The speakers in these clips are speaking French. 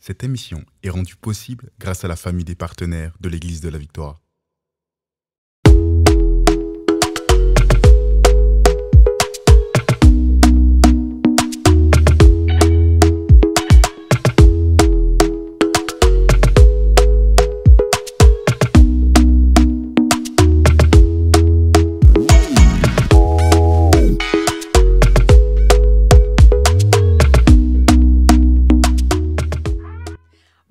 Cette émission est rendue possible grâce à la famille des partenaires de l'Église de la Victoire.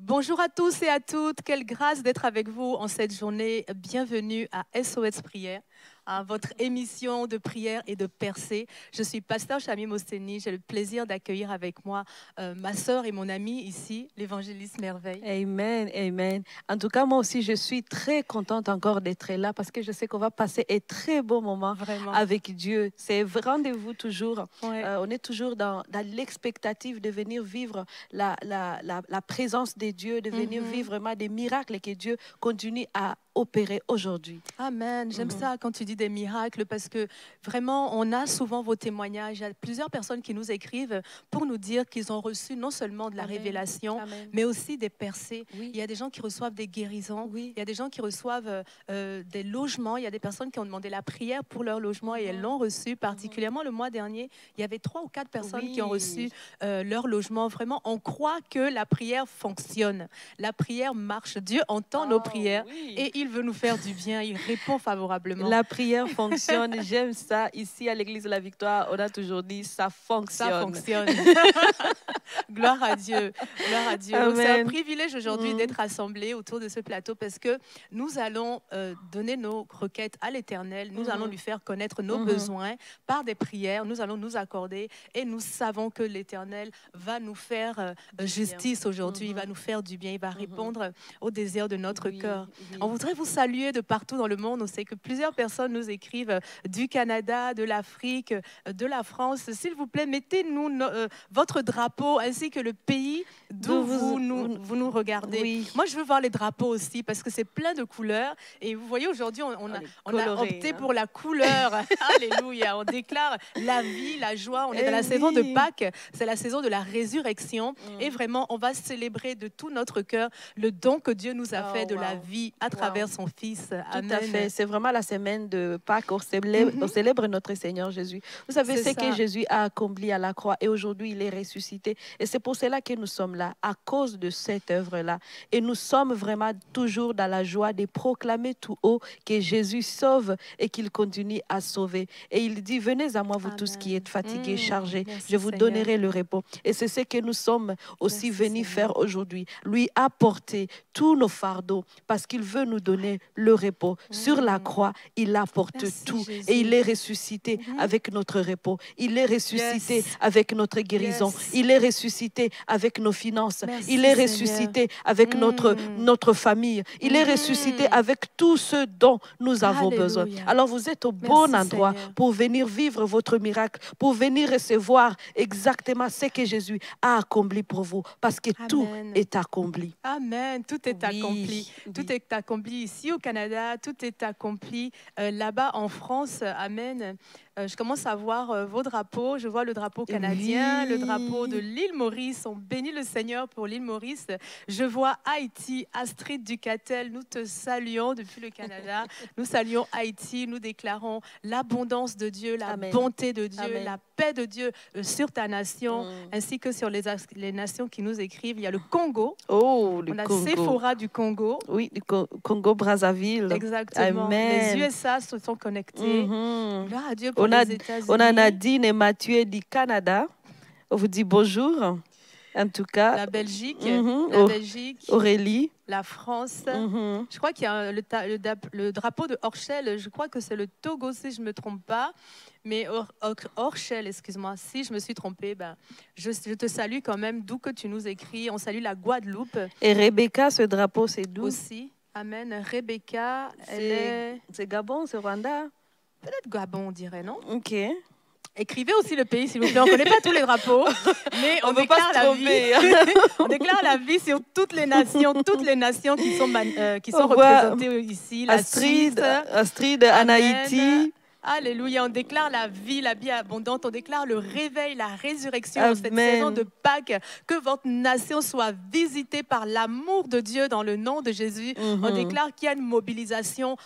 Bonjour à tous et à toutes, quelle grâce d'être avec vous en cette journée. Bienvenue à SOS Prière, à votre émission de prière et de percée. Je suis pasteur Chamim Osteni, j'ai le plaisir d'accueillir avec moi ma sœur et mon amie ici, l'évangéliste Merveille. Amen, amen. En tout cas, moi aussi, je suis très contente encore d'être là parce que je sais qu'on va passer un très beau moment Vraiment. avec Dieu. C'est rendez-vous toujours. Ouais. On est toujours dans l'expectative de venir vivre la présence de Dieu, de venir vivre vraiment des miracles que Dieu continue à opérer aujourd'hui. Amen. J'aime ça quand tu dis des miracles parce que vraiment, on a souvent vos témoignages. Il y a plusieurs personnes qui nous écrivent pour nous dire qu'ils ont reçu non seulement de la révélation, mais aussi des percées. Oui. Il y a des gens qui reçoivent des guérisons. Oui. Il y a des gens qui reçoivent des logements. Il y a des personnes qui ont demandé la prière pour leur logement et elles l'ont reçu. Particulièrement le mois dernier, il y avait 3 ou 4 personnes qui ont reçu leur logement. Vraiment, on croit que la prière fonctionne. La prière marche. Dieu entend nos prières et il veut nous faire du bien. Il répond favorablement. La prière fonctionne. J'aime ça. Ici, à l'Église de la Victoire, on a toujours dit ça fonctionne. Ça fonctionne. Gloire à Dieu. Gloire à Dieu. Donc, c'est un privilège aujourd'hui d'être rassemblés autour de ce plateau parce que nous allons donner nos requêtes à l'Éternel. Nous allons lui faire connaître nos besoins par des prières. Nous allons nous accorder et nous savons que l'Éternel va nous faire justice aujourd'hui. Il va nous faire du bien. Il va répondre aux désirs de notre cœur. On voudrait vous saluer de partout dans le monde. On sait que plusieurs personnes nous écrivent du Canada, de l'Afrique, de la France. S'il vous plaît, mettez-nous votre drapeau ainsi que le pays d'où vous nous regardez. Oui. Moi, je veux voir les drapeaux aussi parce que c'est plein de couleurs. Et vous voyez, aujourd'hui, on a opté pour la couleur. Alléluia. On déclare la vie, la joie. On est dans la saison de Pâques. C'est la saison de la résurrection. Et vraiment, on va célébrer de tout notre cœur le don que Dieu nous a fait de la vie à travers son Fils. Amen. Tout à fait. C'est vraiment la semaine de Pâques. On célèbre notre Seigneur Jésus. Vous savez ce que Jésus a accompli à la croix et aujourd'hui il est ressuscité. Et c'est pour cela que nous sommes là, à cause de cette œuvre-là. Et nous sommes vraiment toujours dans la joie de proclamer tout haut que Jésus sauve et qu'il continue à sauver. Et il dit, venez à moi vous tous qui êtes fatigués, chargés. Merci, je vous Seigneur. donnerai le repos. Et c'est ce que nous sommes aussi venus faire aujourd'hui. Lui apporter tous nos fardeaux parce qu'il veut nous donner le repos. Sur la croix, il apporte tout. Jésus. Et il est ressuscité avec notre repos. Il est ressuscité avec notre guérison. Il est ressuscité avec nos finances. Merci, il est Seigneur. ressuscité avec notre famille. Il est ressuscité avec tout ce dont nous avons Alléluia. besoin. Alors vous êtes au bon endroit Seigneur. pour venir vivre votre miracle, pour venir recevoir exactement ce que Jésus a accompli pour vous. Parce que tout est accompli. Amen. Tout est Oui, accompli. Tout est accompli ici au Canada. Tout est accompli là-bas en France. Amen. Je commence à voir vos drapeaux. Je vois le drapeau canadien, le drapeau de l'île Maurice. On bénit le Seigneur pour l'île Maurice. Je vois Haïti, Astrid Ducatel. Nous te saluons depuis le Canada. Nous saluons Haïti. Nous déclarons l'abondance de Dieu, la bonté de Dieu, la paix de Dieu sur ta nation, ainsi que sur les nations qui nous écrivent. Il y a le Congo. Oh, le On a Congo. Sephora du Congo. Oui, du Congo-Brazzaville. Exactement. Amen. Les USA se sont connectés. Gloire à Dieu pour On a les États-Unis. Nadine et Mathieu du Canada. On vous dit bonjour. En tout cas, La Belgique, Aurélie. la France. Je crois qu'il y a le drapeau de Orchel. Je crois que c'est le Togo, si je ne me trompe pas. Mais Orchel, excuse-moi, si je me suis trompée, je te salue quand même, d'où que tu nous écris. On salue la Guadeloupe. Et Rebecca, ce drapeau, c'est d'où? Aussi. Amen. Rebecca, c'est Gabon, c'est Rwanda? Peut-être Gabon, on dirait, non? Ok. Écrivez aussi le pays, s'il vous plaît. On ne connaît pas tous les drapeaux, mais on ne veut pas déclare se la vie. tromper. On déclare la vie sur toutes les nations qui sont représentées ici. La Suisse, Astrid en Amen. Haïti. Alléluia. On déclare la vie abondante. On déclare le réveil, la résurrection en cette saison de Pâques. Que votre nation soit visitée par l'amour de Dieu dans le nom de Jésus. On déclare qu'il y a une mobilisation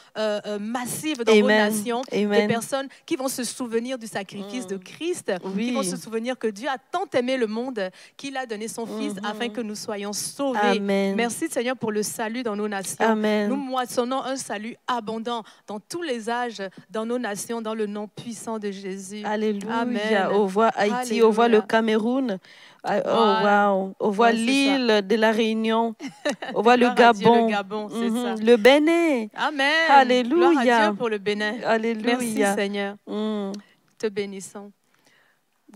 massive dans vos nations. Des personnes qui vont se souvenir du sacrifice de Christ. Qui vont se souvenir que Dieu a tant aimé le monde qu'il a donné son Fils afin que nous soyons sauvés. Amen. Merci Seigneur pour le salut dans nos nations. Amen. Nous moissonnons un salut abondant dans tous les âges, dans nos nations, dans le nom puissant de Jésus. Alléluia. Amen. On voit Haïti, Alléluia. on voit le Cameroun, wow. On voit l'île de la Réunion, on voit le Gabon, c'est ça. Le Bénin. Amen. Alléluia. Gloire à Dieu pour le Bénin. Alléluia. Merci Seigneur. Te bénissons.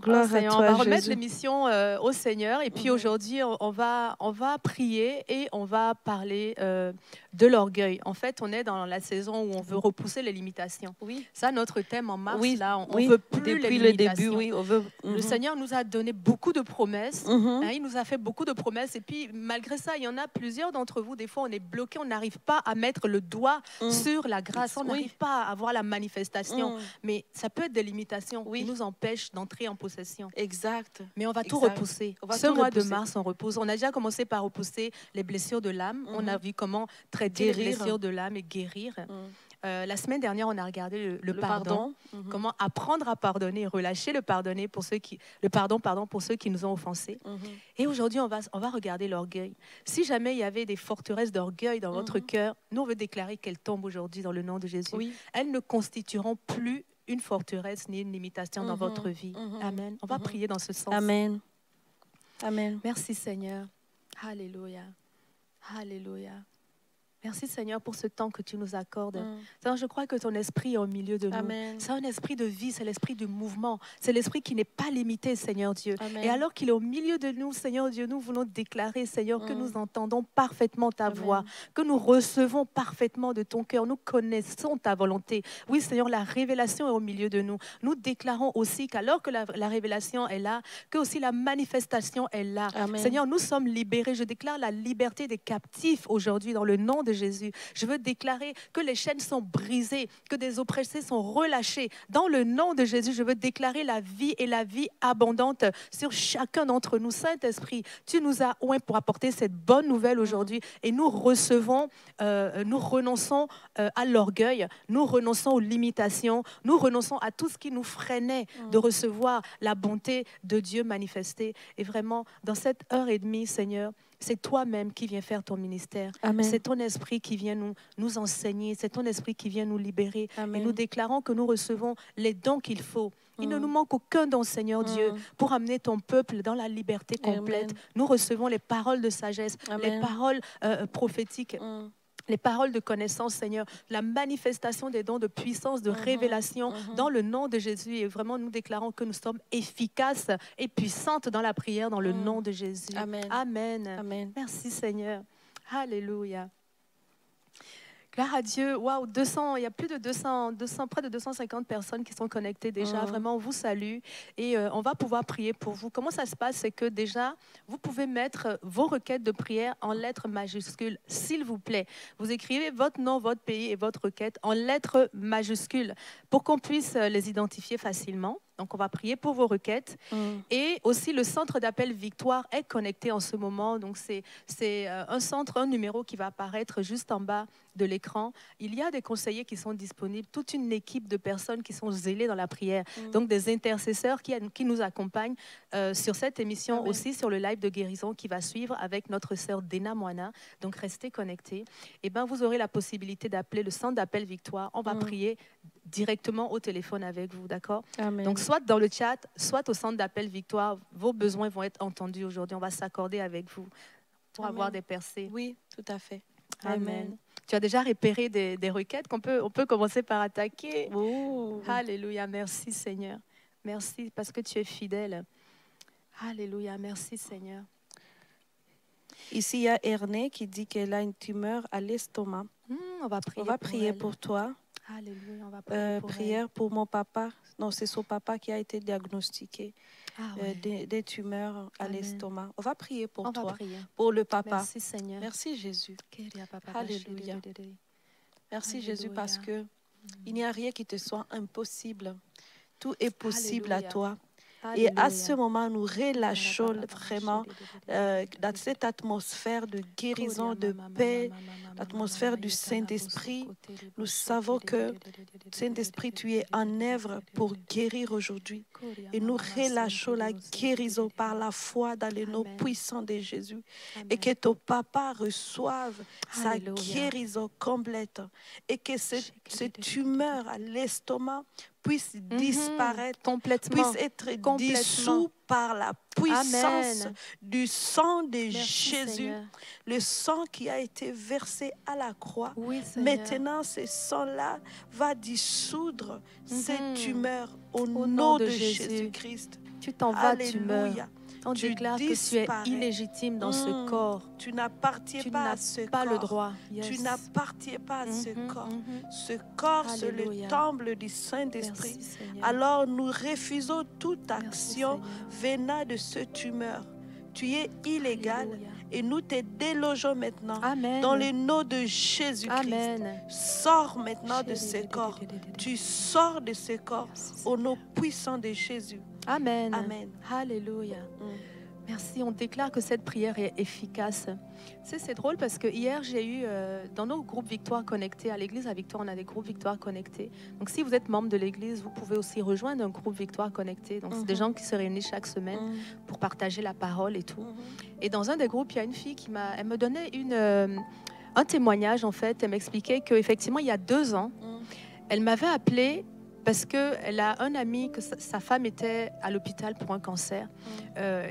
Gloire à Seigneur, toi, on va remettre Jésus. l'émission au Seigneur et puis aujourd'hui on va prier et on va parler de l'orgueil. En fait, on est dans la saison où on veut repousser les limitations. Oui. Ça, notre thème en mars, là, on oui. veut plus Depuis les le début, limitations. oui, on veut. Le Seigneur nous a donné beaucoup de promesses. Hein, il nous a fait beaucoup de promesses et puis malgré ça, il y en a plusieurs d'entre vous. Des fois, on est bloqué, on n'arrive pas à mettre le doigt sur la grâce, on n'arrive pas à avoir la manifestation. Mais ça peut être des limitations qui nous empêchent d'entrer en possession. Exact. Mais on va tout repousser. Ce mois de mars, on repousse. On a déjà commencé par repousser les blessures de l'âme. On a vu comment traiter les blessures de l'âme et guérir. La semaine dernière, on a regardé le pardon. Comment apprendre à pardonner et relâcher le pardon pour ceux qui nous ont offensés. Et aujourd'hui, on va regarder l'orgueil. Si jamais il y avait des forteresses d'orgueil dans votre cœur, nous, on veut déclarer qu'elles tombent aujourd'hui dans le nom de Jésus. Elles ne constitueront plus une forteresse ni une limitation dans votre vie. Amen. On va prier dans ce sens. Amen. Amen. Merci Seigneur. Alléluia. Alléluia. Merci Seigneur pour ce temps que tu nous accordes. Seigneur, je crois que ton esprit est au milieu de nous. C'est un esprit de vie, c'est l'esprit du mouvement. C'est l'esprit qui n'est pas limité, Seigneur Dieu. Amen. Et alors qu'il est au milieu de nous, Seigneur Dieu, nous voulons déclarer, Seigneur, que nous entendons parfaitement ta voix, que nous recevons parfaitement de ton cœur, nous connaissons ta volonté. Oui, Seigneur, la révélation est au milieu de nous. Nous déclarons aussi qu'alors que la révélation est là, que aussi la manifestation est là. Amen. Seigneur, nous sommes libérés. Je déclare la liberté des captifs aujourd'hui dans le nom de Jésus. Je veux déclarer que les chaînes sont brisées, que des oppressés sont relâchés. Dans le nom de Jésus, je veux déclarer la vie et la vie abondante sur chacun d'entre nous. Saint-Esprit, tu nous as oint pour apporter cette bonne nouvelle aujourd'hui et nous recevons, nous renonçons à l'orgueil, nous renonçons aux limitations, nous renonçons à tout ce qui nous freinait de recevoir la bonté de Dieu manifestée. Et vraiment, dans cette heure et demie, Seigneur, c'est toi-même qui viens faire ton ministère. C'est ton esprit qui vient nous enseigner. C'est ton esprit qui vient nous libérer. Amen. Et nous déclarons que nous recevons les dons qu'il faut. Il ne nous manque aucun don, Seigneur Dieu, pour amener ton peuple dans la liberté complète. Amen. Nous recevons les paroles de sagesse, les paroles prophétiques. Les paroles de connaissance, Seigneur, la manifestation des dons de puissance, de révélation dans le nom de Jésus. Et vraiment, nous déclarons que nous sommes efficaces et puissantes dans la prière dans le nom de Jésus. Amen. Amen. Amen. Merci, Seigneur. Alléluia. Gloire à Dieu. Waouh, il y a plus de 200, près de 250 personnes qui sont connectées déjà. Vraiment, on vous salue et on va pouvoir prier pour vous. Comment ça se passe? C'est que déjà, vous pouvez mettre vos requêtes de prière en lettres majuscules, s'il vous plaît. Vous écrivez votre nom, votre pays et votre requête en lettres majuscules pour qu'on puisse les identifier facilement. Donc, on va prier pour vos requêtes. Et aussi, le centre d'appel Victoire est connecté en ce moment. Donc, c'est un numéro qui va apparaître juste en bas de l'écran. Il y a des conseillers qui sont disponibles, toute une équipe de personnes qui sont zélées dans la prière. Donc, des intercesseurs qui nous accompagnent sur cette émission. Amen. Aussi sur le live de guérison qui va suivre avec notre sœur Dena Moana. Donc, restez connectés. Et ben, vous aurez la possibilité d'appeler le centre d'appel Victoire. On va prier directement au téléphone avec vous, d'accord? Donc, soit dans le chat, soit au centre d'appel Victoire, vos besoins vont être entendus aujourd'hui. On va s'accorder avec vous pour avoir des percées. Oui, tout à fait. Amen. Tu as déjà repéré des requêtes on peut commencer par attaquer. Oh. Alléluia, merci Seigneur. Merci parce que tu es fidèle. Alléluia, merci Seigneur. Ici, il y a Ernest qui dit qu'elle a une tumeur à l'estomac. On va prier pour toi. Alléluia, on va prier pour prière pour mon papa. Non, c'est son papa qui a été diagnostiqué des tumeurs à l'estomac. On va prier pour toi, pour le papa. Merci Seigneur. Merci Jésus. Alléluia. Merci Jésus parce que Il n'y a rien qui te soit impossible. Tout est possible Alléluia. à toi. Alléluia. Et à ce moment, nous relâchons vraiment dans cette atmosphère de guérison, de paix, l'atmosphère du Saint-Esprit. Nous savons que, Saint-Esprit, tu es en œuvre pour guérir aujourd'hui. Et nous relâchons la guérison par la foi dans le nom puissant de Jésus. Et que ton papa reçoive sa guérison complète. Et que cette tumeur à l'estomac puisse disparaître, complètement, puisse être dissous par la puissance du sang de Jésus, Seigneur. le sang qui a été versé à la croix. Oui, Seigneur. Maintenant, ce sang-là va dissoudre cette tumeur au nom de Jésus-Christ. Tu t'en vas, Alléluia. tumeur. On déclare que tu es illégitime dans ce corps. Tu n'appartiens pas à ce corps. Tu n'as pas le droit. Tu n'appartiens pas à ce corps. Ce corps, c'est le temple du Saint-Esprit. Alors, nous refusons toute action venant de ce tumeur. Tu es illégal. Alléluia. Et nous te délogeons maintenant. Amen. Dans le nom de Jésus-Christ. Amen. Sors maintenant de ce corps. Tu sors de ce corps au nom puissant de Jésus. Amen. Amen. Alléluia. Merci. On déclare que cette prière est efficace. C'est drôle parce que hier, j'ai eu dans nos groupes Victoire Connectés, à l'église à Victoire, on a des groupes Victoire Connectés. Donc, si vous êtes membre de l'église, vous pouvez aussi rejoindre un groupe Victoire Connecté. Donc, c'est des gens qui se réunissent chaque semaine pour partager la parole et tout. Et dans un des groupes, il y a une fille elle me donnait un témoignage, en fait. Elle m'expliquait qu'effectivement, il y a 2 ans, elle m'avait appelé parce qu'elle a un ami, que sa femme était à l'hôpital pour un cancer.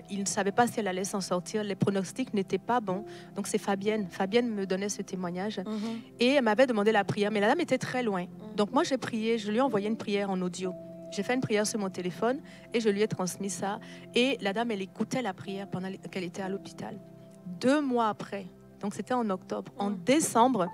Il ne savait pas si elle allait s'en sortir. Les pronostics n'étaient pas bons. Donc, c'est Fabienne. Fabienne me donnait ce témoignage. Et elle m'avait demandé la prière. Mais la dame était très loin. Donc, moi, j'ai prié. Je lui ai envoyé une prière en audio. J'ai fait une prière sur mon téléphone et je lui ai transmis ça. Et la dame, elle écoutait la prière pendant qu'elle était à l'hôpital. 2 mois après, donc c'était en octobre, en décembre,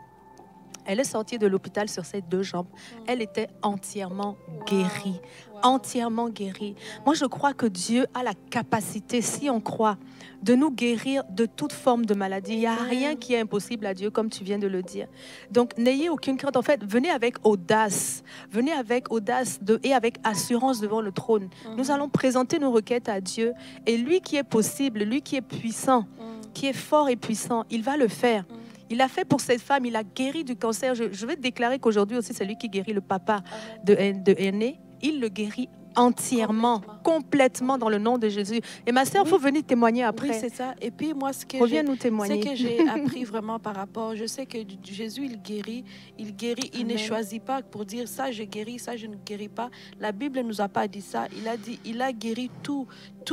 elle est sortie de l'hôpital sur ses 2 jambes. Elle était entièrement guérie. Entièrement guérie. Moi, je crois que Dieu a la capacité, si on croit, de nous guérir de toute forme de maladie. Il n'y a rien qui est impossible à Dieu, comme tu viens de le dire. Donc, n'ayez aucune crainte. En fait, venez avec audace. Venez avec audace et avec assurance devant le trône. Nous allons présenter nos requêtes à Dieu. Et lui qui est possible, lui qui est puissant, qui est fort et puissant, il va le faire. Il a fait pour cette femme, il a guéri du cancer. Je vais déclarer qu'aujourd'hui aussi, c'est lui qui guérit le papa de Aîné. Il le guérit entièrement, complètement dans le nom de Jésus. Et ma sœur, il faut venir témoigner après. Oui, c'est ça. Et puis moi, ce que j'ai appris vraiment par rapport, je sais que Jésus, il guérit, il ne choisit pas pour dire ça, je guéris, ça, je ne guéris pas. La Bible ne nous a pas dit ça. Il a dit, il a guéri tous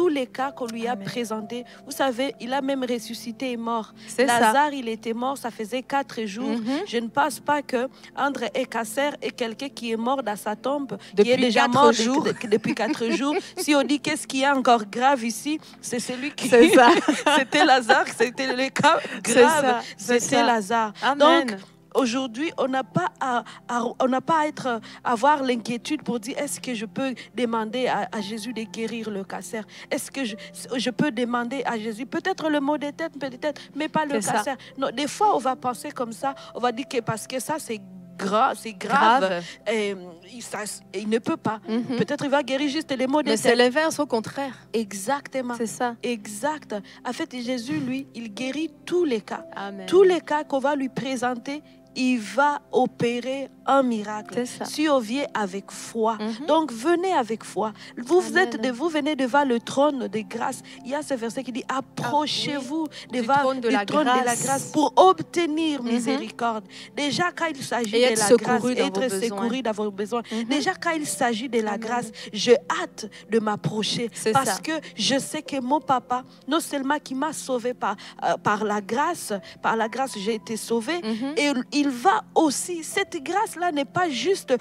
les cas qu'on lui a présentés. Vous savez, il a même ressuscité et mort. Lazare, il était mort, ça faisait 4 jours. Je ne pense pas que André Ekasser est quelqu'un qui est mort dans sa tombe, qui est déjà mort depuis 4 jours. Si on dit qu'est-ce qui est encore grave ici, c'est celui qui... C'est ça. C'était Lazare, c'était le cas grave. C'était Lazare. Amen. Donc, aujourd'hui, on n'a pas à avoir l'inquiétude pour dire est-ce que je peux demander à Jésus de guérir le cancer? Est-ce que je peux demander à Jésus peut-être le mot de tête, peut-être, mais pas le cancer? Non, des fois, on va penser comme ça. On va dire que parce que ça, c'est grave. Et il ne peut pas. Peut-être il va guérir juste les maux de tête. Mais c'est l'inverse, au contraire. Exactement. C'est ça. Exact. En fait, Jésus, lui, il guérit tous les cas. Amen. Tous les cas qu'on va lui présenter, il va opérer un miracle. Si on vient avec foi. Donc, venez avec foi. Vous venez devant le trône de grâce. Il y a ce verset qui dit, approchez-vous devant le trône de la grâce pour obtenir miséricorde. Déjà, quand il s'agit de la grâce, être secouru dans vos besoins. Déjà, quand il s'agit de la grâce, je hâte de m'approcher. Parce que je sais que mon papa, non seulement qui m'a sauvé par la grâce, j'ai été sauvé, et il va aussi, cette grâce-là n'est pas juste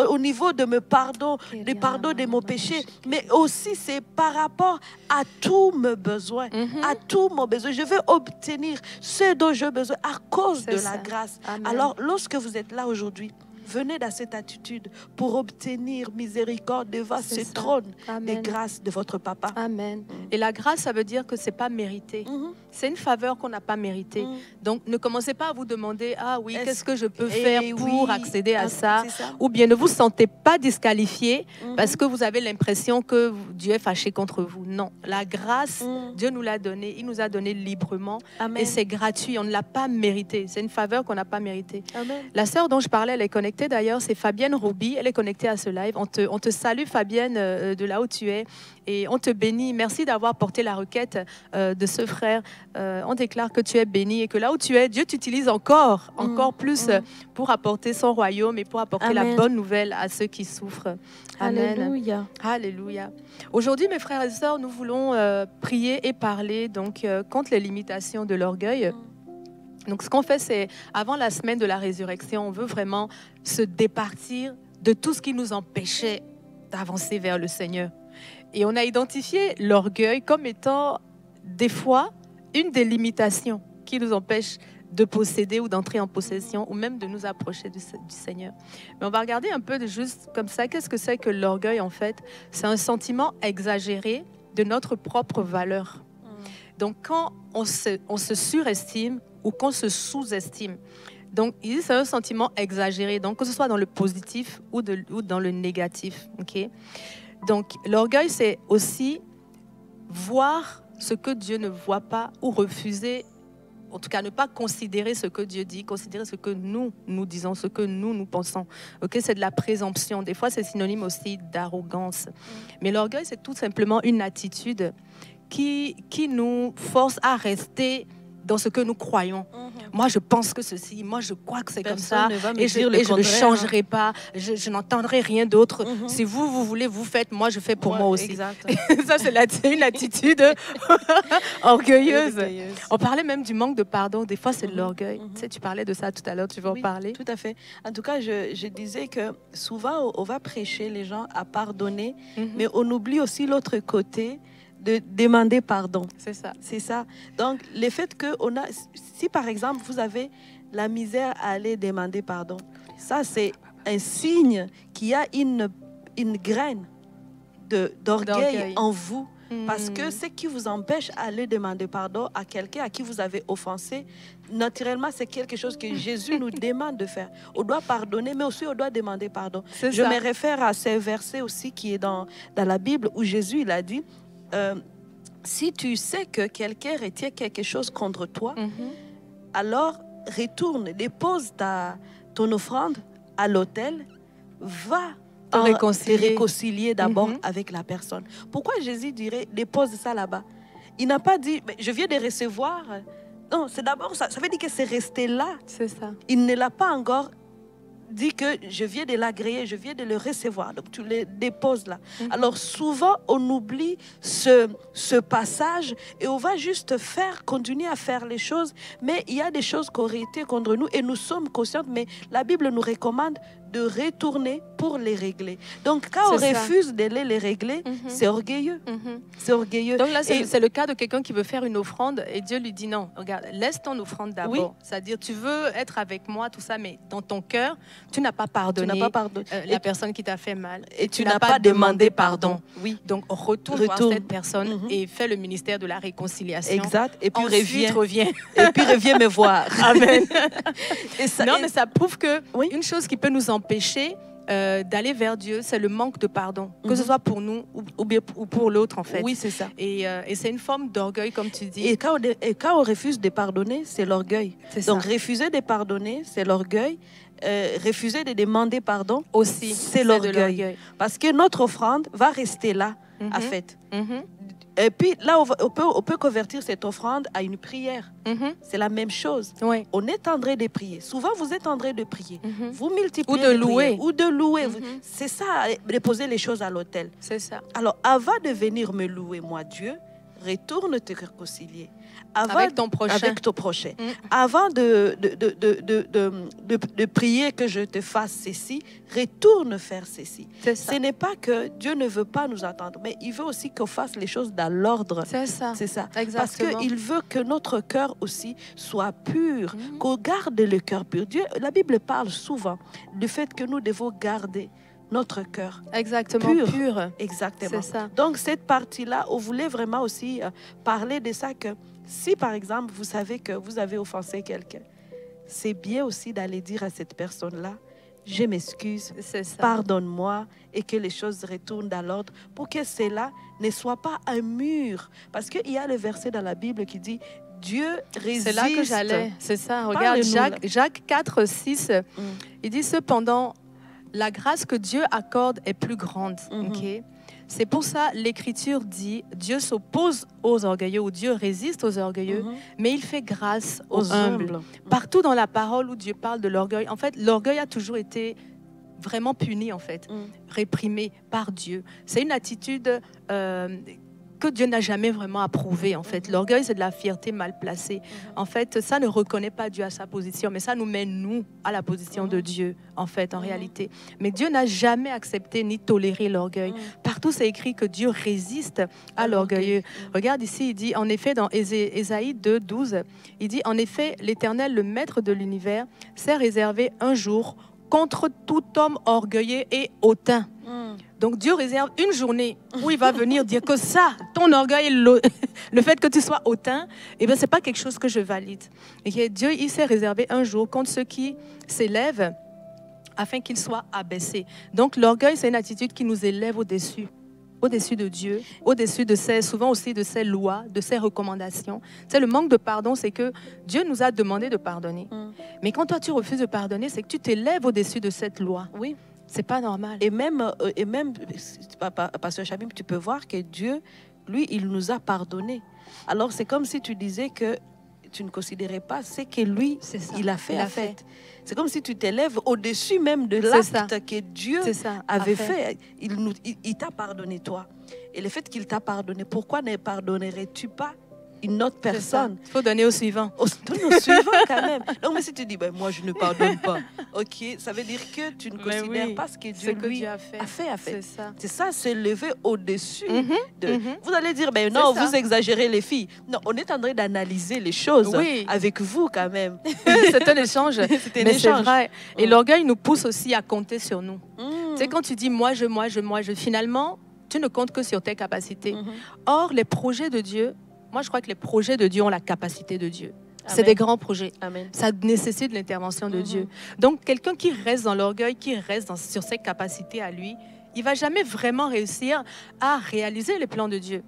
au niveau de me pardon de mon péché, mais aussi c'est par rapport à tous mes besoins, à tous mes besoins. Je vais obtenir ce dont j'ai besoin à cause de la grâce. Amen. Alors, lorsque vous êtes là aujourd'hui, venez dans cette attitude pour obtenir miséricorde devant ce trône des grâces de votre papa. Amen. Et la grâce, ça veut dire que ce n'est pas mérité. C'est une faveur qu'on n'a pas méritée. Donc, ne commencez pas à vous demander, ah oui, qu'est-ce que je peux faire pour accéder à ça? Ou bien ne vous sentez pas disqualifié parce que vous avez l'impression que Dieu est fâché contre vous. Non, la grâce, Dieu nous l'a donnée. Il nous a donné librement. Amen. Et c'est gratuit. On ne l'a pas mérité. C'est une faveur qu'on n'a pas méritée. Amen. La sœur dont je parlais, elle est connectée d'ailleurs, c'est Fabienne Roubi. Elle est connectée à ce live. On te salue, Fabienne, de là où tu es. Et on te bénit. Merci d'avoir porté la requête de ce frère. On déclare que tu es béni et que là où tu es, Dieu t'utilise encore plus pour apporter son royaume et pour apporter la bonne nouvelle à ceux qui souffrent. Amen. Alléluia. Alléluia. Aujourd'hui, mes frères et sœurs, nous voulons prier et parler donc, contre les limitations de l'orgueil. Donc, ce qu'on fait, c'est, avant la semaine de la résurrection, on veut vraiment se départir de tout ce qui nous empêchait d'avancer vers le Seigneur. Et on a identifié l'orgueil comme étant, des fois, une des limitations qui nous empêche de posséder ou d'entrer en possession ou même de nous approcher du Seigneur. Mais on va regarder un peu de juste comme ça, qu'est-ce que c'est que l'orgueil en fait? C'est un sentiment exagéré de notre propre valeur. Donc quand on se surestime ou qu'on se sous-estime, donc c'est un sentiment exagéré, donc que ce soit dans le positif ou dans le négatif. Okay? Donc l'orgueil, c'est aussi voir ce que Dieu ne voit pas ou refuser, en tout cas ne pas considérer ce que Dieu dit, considérer ce que nous disons, ce que nous pensons. Okay? C'est de la présomption. Des fois, c'est synonyme aussi d'arrogance. Mais l'orgueil, c'est tout simplement une attitude qui nous force à rester dans ce que nous croyons. Moi, je pense que ceci, moi, je crois que c'est comme ça, et je ne changerai pas, je n'entendrai rien d'autre. Si vous voulez, vous faites, moi, je fais pour moi aussi. Ça, c'est une attitude orgueilleuse. On parlait même du manque de pardon. Des fois, c'est de l'orgueil. Tu sais, tu parlais de ça tout à l'heure, tu veux en parler? Tout à fait. En tout cas, je disais que souvent, on va prêcher les gens à pardonner, mais on oublie aussi l'autre côté, de demander pardon. C'est ça. C'est ça. Donc, le fait que si par exemple, vous avez la misère à aller demander pardon, ça, c'est un signe qu'il y a une graine d'orgueil en vous. Parce que ce qui vous empêche d'aller demander pardon à quelqu'un à qui vous avez offensé, naturellement, c'est quelque chose que Jésus nous demande de faire. On doit pardonner, mais aussi on doit demander pardon. Je me réfère à ces versets aussi qui est dans la Bible où Jésus, il a dit, si tu sais que quelqu'un retient quelque chose contre toi, alors retourne, dépose ton offrande à l'autel, va te réconcilier d'abord avec la personne. Pourquoi Jésus dirait dépose ça là-bas? Il n'a pas dit je viens de recevoir. Non, c'est d'abord ça veut dire que c'est resté là. C'est ça. Il ne l'a pas encore dit que je viens de l'agréer, je viens de le recevoir. Donc, tu le déposes là. Alors, souvent, on oublie ce passage et on va juste continuer à faire les choses. Mais il y a des choses qui auraient été contre nous et nous sommes conscients, mais la Bible nous recommande de retourner pour les régler. Donc, quand on refuse de les régler, c'est orgueilleux. C'est orgueilleux. Donc là, c'est le cas de quelqu'un qui veut faire une offrande et Dieu lui dit non, regarde, laisse ton offrande d'abord. C'est-à-dire, tu veux être avec moi, tout ça, mais dans ton cœur, tu n'as pas pardonné, la personne qui t'a fait mal. Et tu n'as pas demandé pardon. Oui. Donc, retourne voir cette personne et fais le ministère de la réconciliation. Exact. Et puis reviens. Et puis reviens me voir. Amen. Mais ça prouve que une chose qui peut nous empêcher d'aller vers Dieu, c'est le manque de pardon, que ce soit pour nous ou pour l'autre en fait. Oui, c'est ça. Et c'est une forme d'orgueil, comme tu dis. Et quand on refuse de pardonner, c'est l'orgueil. Donc refuser de pardonner, c'est l'orgueil. Refuser de demander pardon aussi, c'est l'orgueil. Parce que notre offrande va rester là, en fait. Et puis là, on peut convertir cette offrande à une prière. C'est la même chose. On est en train de prier. Souvent, vous êtes en train de prier. Vous multipliez ou de louer. C'est ça, de poser les choses à l'autel. C'est ça. Alors, avant de venir me louer, moi, Dieu, retourne te réconcilier. Avec ton prochain. Avec ton prochain. Avant de prier que je te fasse ceci, retourne faire ceci. Ce n'est pas que Dieu ne veut pas nous attendre, mais il veut aussi qu'on fasse les choses dans l'ordre. C'est ça. C'est ça. Exactement. Parce qu'il veut que notre cœur aussi soit pur, qu'on garde le cœur pur. Dieu, la Bible parle souvent du fait que nous devons garder notre cœur. Exactement, pur. Exactement. C'est ça. Donc, cette partie-là, on voulait vraiment aussi parler de ça, que si, par exemple, vous savez que vous avez offensé quelqu'un, c'est bien aussi d'aller dire à cette personne-là, je m'excuse, pardonne-moi, et que les choses retournent dans l'ordre pour que cela ne soit pas un mur. Parce qu'il y a le verset dans la Bible qui dit, Dieu résiste. C'est là que j'allais. C'est ça. Regarde, Jacques 4, 6, il dit, cependant, la grâce que Dieu accorde est plus grande. Okay? C'est pour ça l'Écriture dit, Dieu s'oppose aux orgueilleux, ou Dieu résiste aux orgueilleux, mais il fait grâce aux humbles. Partout dans la parole où Dieu parle de l'orgueil, en fait, l'orgueil a toujours été vraiment puni, en fait, réprimé par Dieu. C'est une attitude que Dieu n'a jamais vraiment approuvé, en fait. L'orgueil, c'est de la fierté mal placée. En fait, ça ne reconnaît pas Dieu à sa position, mais ça nous met, nous, à la position de Dieu, en fait, en réalité. Mais Dieu n'a jamais accepté ni toléré l'orgueil. Partout, c'est écrit que Dieu résiste à l'orgueilleux. Regarde ici, il dit, en effet, dans Ésaïe 2, 12, il dit, en effet, l'Éternel, le maître de l'univers, s'est réservé un jour contre tout homme orgueilleux et hautain. Donc Dieu réserve une journée où il va venir dire que ça, ton orgueil, le fait que tu sois hautain, eh bien, ce n'est pas quelque chose que je valide. Et que Dieu, il s'est réservé un jour contre ceux qui s'élèvent afin qu'ils soient abaissés. Donc l'orgueil, c'est une attitude qui nous élève au-dessus de Dieu, au-dessus de souvent aussi de ses lois, de ses recommandations. C'est le manque de pardon, c'est que Dieu nous a demandé de pardonner. Mais quand toi tu refuses de pardonner, c'est que tu t'élèves au-dessus de cette loi. Oui. C'est pas normal. Et même Pasteur Chabim, tu peux voir que Dieu, lui, il nous a pardonné. Alors c'est comme si tu disais que tu ne considérais pas ce que lui, il a fait. C'est comme si tu t'élèves au-dessus même de l'acte que Dieu avait fait. Il t'a pardonné toi. Et le fait qu'il t'a pardonné, pourquoi ne pardonnerais-tu pas une autre personne? Il faut donner au suivant. Au suivant quand même. Donc, mais si tu dis, ben, moi, je ne pardonne pas, ok, ça veut dire que tu ne considères pas ce que Dieu, lui, a fait. C'est ça, se lever au-dessus de... Vous allez dire, ben non, vous exagérez les filles. Non, on est en train d'analyser les choses avec vous quand même. C'est un échange. Mais c'est vrai. Et l'orgueil nous pousse aussi à compter sur nous. Tu sais, quand tu dis moi, je, finalement, tu ne comptes que sur tes capacités. Or, les projets de Dieu, moi, je crois que les projets de Dieu ont la capacité de Dieu. C'est des grands projets. Amen. Ça nécessite l'intervention de Dieu. Donc, quelqu'un qui reste dans l'orgueil, qui reste sur ses capacités à lui, il ne va jamais vraiment réussir à réaliser les plans de Dieu.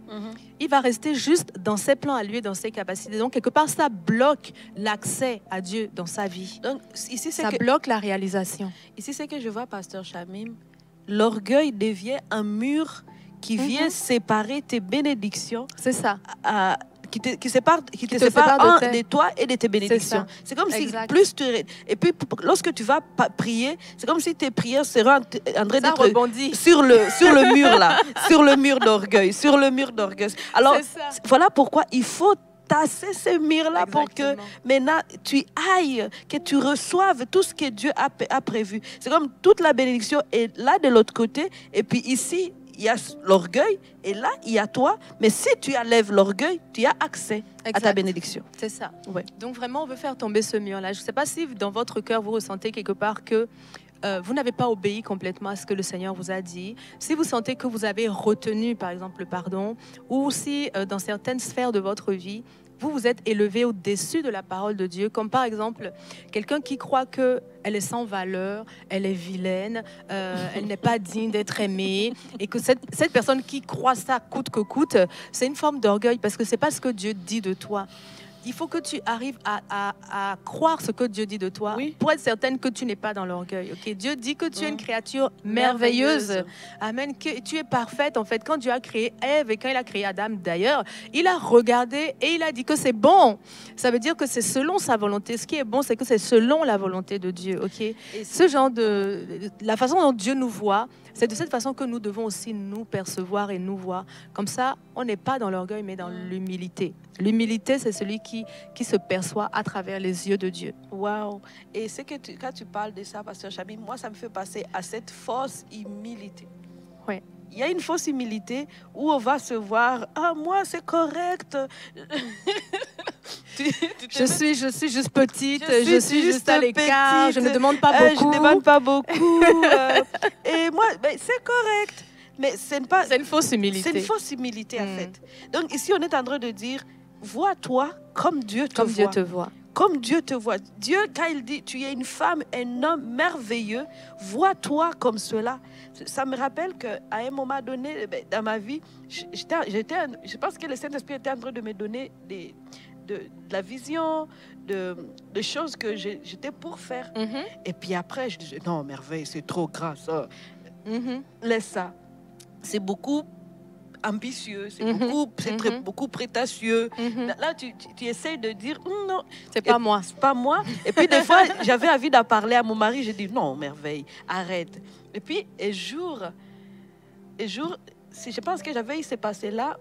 Il va rester juste dans ses plans à lui et dans ses capacités. Donc, quelque part, ça bloque l'accès à Dieu dans sa vie. Donc, ici, ça bloque la réalisation. Ici, c'est que je vois, Pasteur Chamim, l'orgueil devient un mur qui vient séparer tes bénédictions. C'est ça. Qui te sépare de toi et de tes bénédictions. C'est comme si plus tu... Et puis, lorsque tu vas prier, c'est comme si tes prières seraient en train d'être sur le mur, là. Sur le mur d'orgueil. Sur le mur d'orgueil. Alors, voilà pourquoi il faut tasser ce mur-là pour que maintenant tu ailles, que tu reçoives tout ce que Dieu a prévu. C'est comme toute la bénédiction est là de l'autre côté, et puis ici, il y a l'orgueil, et là, il y a toi. Mais si tu enlèves l'orgueil, tu as accès à ta bénédiction. C'est ça. Ouais. Donc vraiment, on veut faire tomber ce mur-là. Je ne sais pas si dans votre cœur, vous ressentez quelque part que vous n'avez pas obéi complètement à ce que le Seigneur vous a dit. Si vous sentez que vous avez retenu, par exemple, le pardon, ou si dans certaines sphères de votre vie, vous êtes élevé au-dessus de la parole de Dieu, comme par exemple quelqu'un qui croit qu'elle est sans valeur, elle est vilaine, elle n'est pas digne d'être aimée, et que cette personne qui croit ça coûte que coûte, c'est une forme d'orgueil, parce que ce n'est pas ce que Dieu dit de toi. il faut que tu arrives à croire ce que Dieu dit de toi pour être certaine que tu n'es pas dans l'orgueil. Okay? Dieu dit que tu es une créature merveilleuse. Amen. Que tu es parfaite. En fait, quand Dieu a créé Ève et quand il a créé Adam d'ailleurs, il a regardé et il a dit que c'est bon. Ça veut dire que c'est selon sa volonté. Ce qui est bon, c'est que c'est selon la volonté de Dieu. Okay? Ce genre la façon dont Dieu nous voit, c'est de cette façon que nous devons aussi nous percevoir et nous voir. Comme ça, on n'est pas dans l'orgueil, mais dans l'humilité. L'humilité, c'est celui qui se perçoit à travers les yeux de Dieu. Waouh! Et c'est que quand tu parles de ça, Pasteur Chabi, moi, ça me fait passer à cette fausse humilité. Oui. Il y a une fausse humilité où on va se voir, ah, moi, c'est correct. Je suis juste petite, je suis juste à l'écart, je ne demande pas beaucoup. Je ne demande pas beaucoup. Et moi, ben, c'est correct. Mais c'est une fausse humilité. C'est une fausse humilité, en fait. Donc, ici, on est en train de dire, vois-toi comme Dieu te voit. Dieu te voit. Comme Dieu te voit. Dieu, quand il dit, tu es une femme, un homme merveilleux, vois-toi comme cela. Ça me rappelle qu'à un moment donné, dans ma vie, je pense que le Saint-Esprit était en train de me donner de la vision, de choses que j'étais pour faire. Et puis après, je disais, non, merveille, c'est trop grand ça. Laisse ça. C'est beaucoup ambitieux, c'est beaucoup prétentieux. Là, tu essaies de dire, non, c'est pas moi. C'est pas moi. Et puis des fois, j'avais envie d'en parler à mon mari, j'ai dit, non, merveille, arrête. Et puis, un jour, je pense que j'avais eu ce passé-là,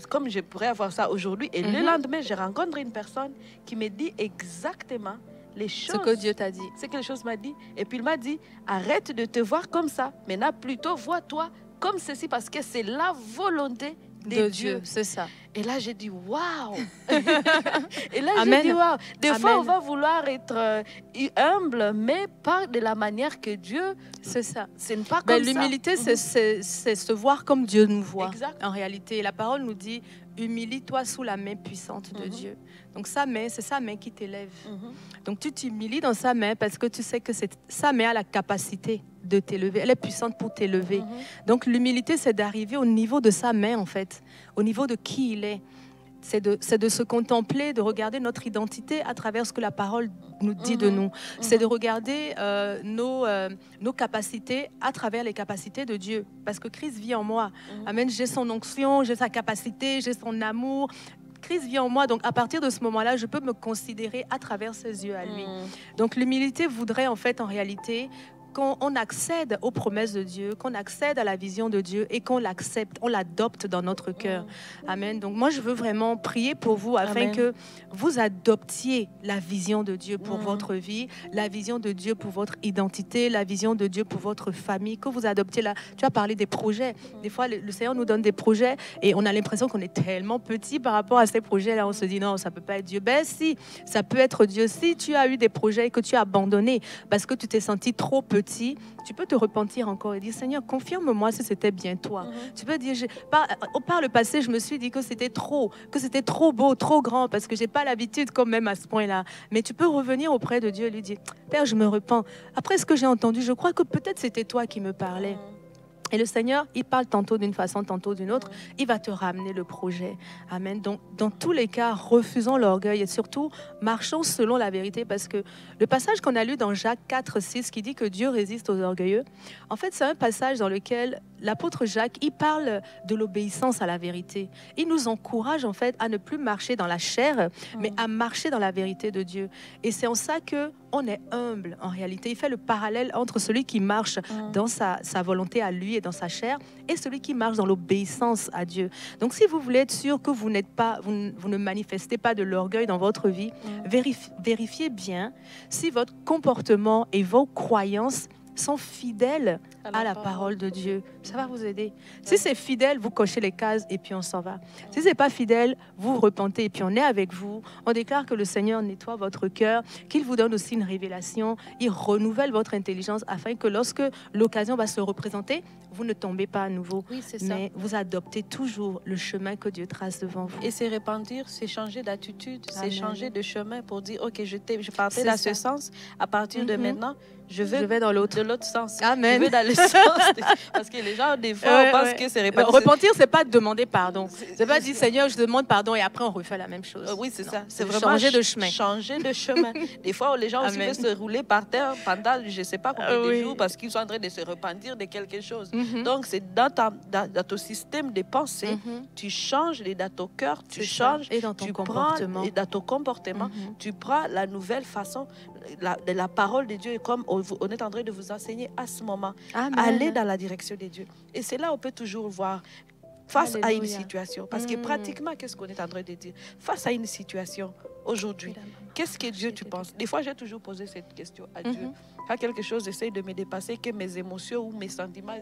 comme je pourrais avoir ça aujourd'hui. Et le lendemain, j'ai rencontré une personne qui me dit exactement les choses. Ce que Dieu t'a dit. Ce que les choses m'a dit. Et puis il m'a dit, arrête de te voir comme ça. Maintenant, plutôt, vois-toi comme ceci parce que c'est la volonté de Dieu. C'est ça. Et là, j'ai dit, waouh! Et là, j'ai dit, waouh! Des fois, on va vouloir être humble, mais pas de la manière que Dieu... C'est ça. Ce n'est pas comme ça. L'humilité, c'est se voir comme Dieu nous voit. Exact. En réalité, la parole nous dit, humilie-toi sous la main puissante de Dieu. Donc, sa main, c'est sa main qui t'élève. Donc, tu t'humilies dans sa main parce que tu sais que sa main a la capacité de t'élever. Elle est puissante pour t'élever. Donc, l'humilité, c'est d'arriver au niveau de sa main, en fait, au niveau de qui il est. C'est de se contempler, de regarder notre identité à travers ce que la parole nous dit de nous. C'est de regarder nos capacités à travers les capacités de Dieu. Parce que Christ vit en moi. Amen. J'ai son onction, j'ai sa capacité, j'ai son amour. Christ vit en moi, donc à partir de ce moment-là, je peux me considérer à travers ses yeux à lui. Donc l'humilité voudrait en fait, en réalité, qu'on accède aux promesses de Dieu, qu'on accède à la vision de Dieu et qu'on l'accepte, on l'adopte dans notre cœur. Amen. Donc moi, je veux vraiment prier pour vous afin que vous adoptiez la vision de Dieu pour votre vie, la vision de Dieu pour votre identité, la vision de Dieu pour votre famille, que vous adoptiez là. Tu as parlé des projets. Des fois, le Seigneur nous donne des projets et on a l'impression qu'on est tellement petit par rapport à ces projets-là. On se dit non, ça ne peut pas être Dieu. Ben si, ça peut être Dieu. Si tu as eu des projets et que tu as abandonné parce que tu t'es senti trop petit, tu peux te repentir encore et dire, Seigneur, confirme-moi si c'était bien toi. Tu peux dire, par le passé, je me suis dit que c'était trop beau, trop grand, parce que je n'ai pas l'habitude quand même à ce point-là. Mais tu peux revenir auprès de Dieu et lui dire, Père, je me repens. Après ce que j'ai entendu, je crois que peut-être c'était toi qui me parlais. Et le Seigneur, il parle tantôt d'une façon, tantôt d'une autre. Il va te ramener le projet. Amen. Donc, dans tous les cas, refusons l'orgueil et surtout, marchons selon la vérité. Parce que le passage qu'on a lu dans Jacques 4, 6, qui dit que Dieu résiste aux orgueilleux, en fait, c'est un passage dans lequel l'apôtre Jacques, il parle de l'obéissance à la vérité. Il nous encourage, en fait, à ne plus marcher dans la chair, mais à marcher dans la vérité de Dieu. Et c'est en ça que on est humble, en réalité. Il fait le parallèle entre celui qui marche dans sa volonté à lui et dans sa chair et celui qui marche dans l'obéissance à Dieu. Donc, si vous voulez être sûr que vous ne manifestez pas de l'orgueil dans votre vie, vérifiez bien si votre comportement et vos croyances sont fidèles à la parole de Dieu. Ça va vous aider. Si c'est fidèle, vous cochez les cases et puis on s'en va. Si c'est pas fidèle, vous vous repentez et puis on est avec vous. On déclare que le Seigneur nettoie votre cœur, qu'il vous donne aussi une révélation. Il renouvelle votre intelligence afin que lorsque l'occasion va se représenter, vous ne tombez pas à nouveau, mais vous adoptez toujours le chemin que Dieu trace devant vous. Et c'est repentir, c'est changer d'attitude, c'est changer de chemin pour dire, ok, je partais dans ce sens, à partir de maintenant, je vais dans l'autre. De l'autre sens. Amen. Je vais dans le sens. Parce que les gens, des fois, on pense que c'est repentir. Repentir, c'est pas demander pardon. C'est pas dire, Seigneur, je te demande pardon et après on refait la même chose. Oui, c'est ça. C'est vraiment changer de chemin. Changer de chemin. Des fois, les gens aussi veulent se rouler par terre pendant je ne sais pas combien de jours parce qu'ils sont en train de se repentir de quelque chose. Donc, c'est dans ton système de pensée, tu changes dans ton cœur, tu changes et dans ton comportement. Et dans ton comportement, tu prends la nouvelle façon de la parole de Dieu, et comme on est en train de vous enseigner à ce moment, aller dans la direction de Dieu. Et c'est là où on peut toujours voir face à une situation. Parce que pratiquement, qu'est-ce qu'on est en train de dire? Face à une situation aujourd'hui, qu'est-ce que Dieu tu penses? Des fois, j'ai toujours posé cette question à Dieu. Quand quelque chose essaie de me dépasser, que mes émotions ou mes sentiments,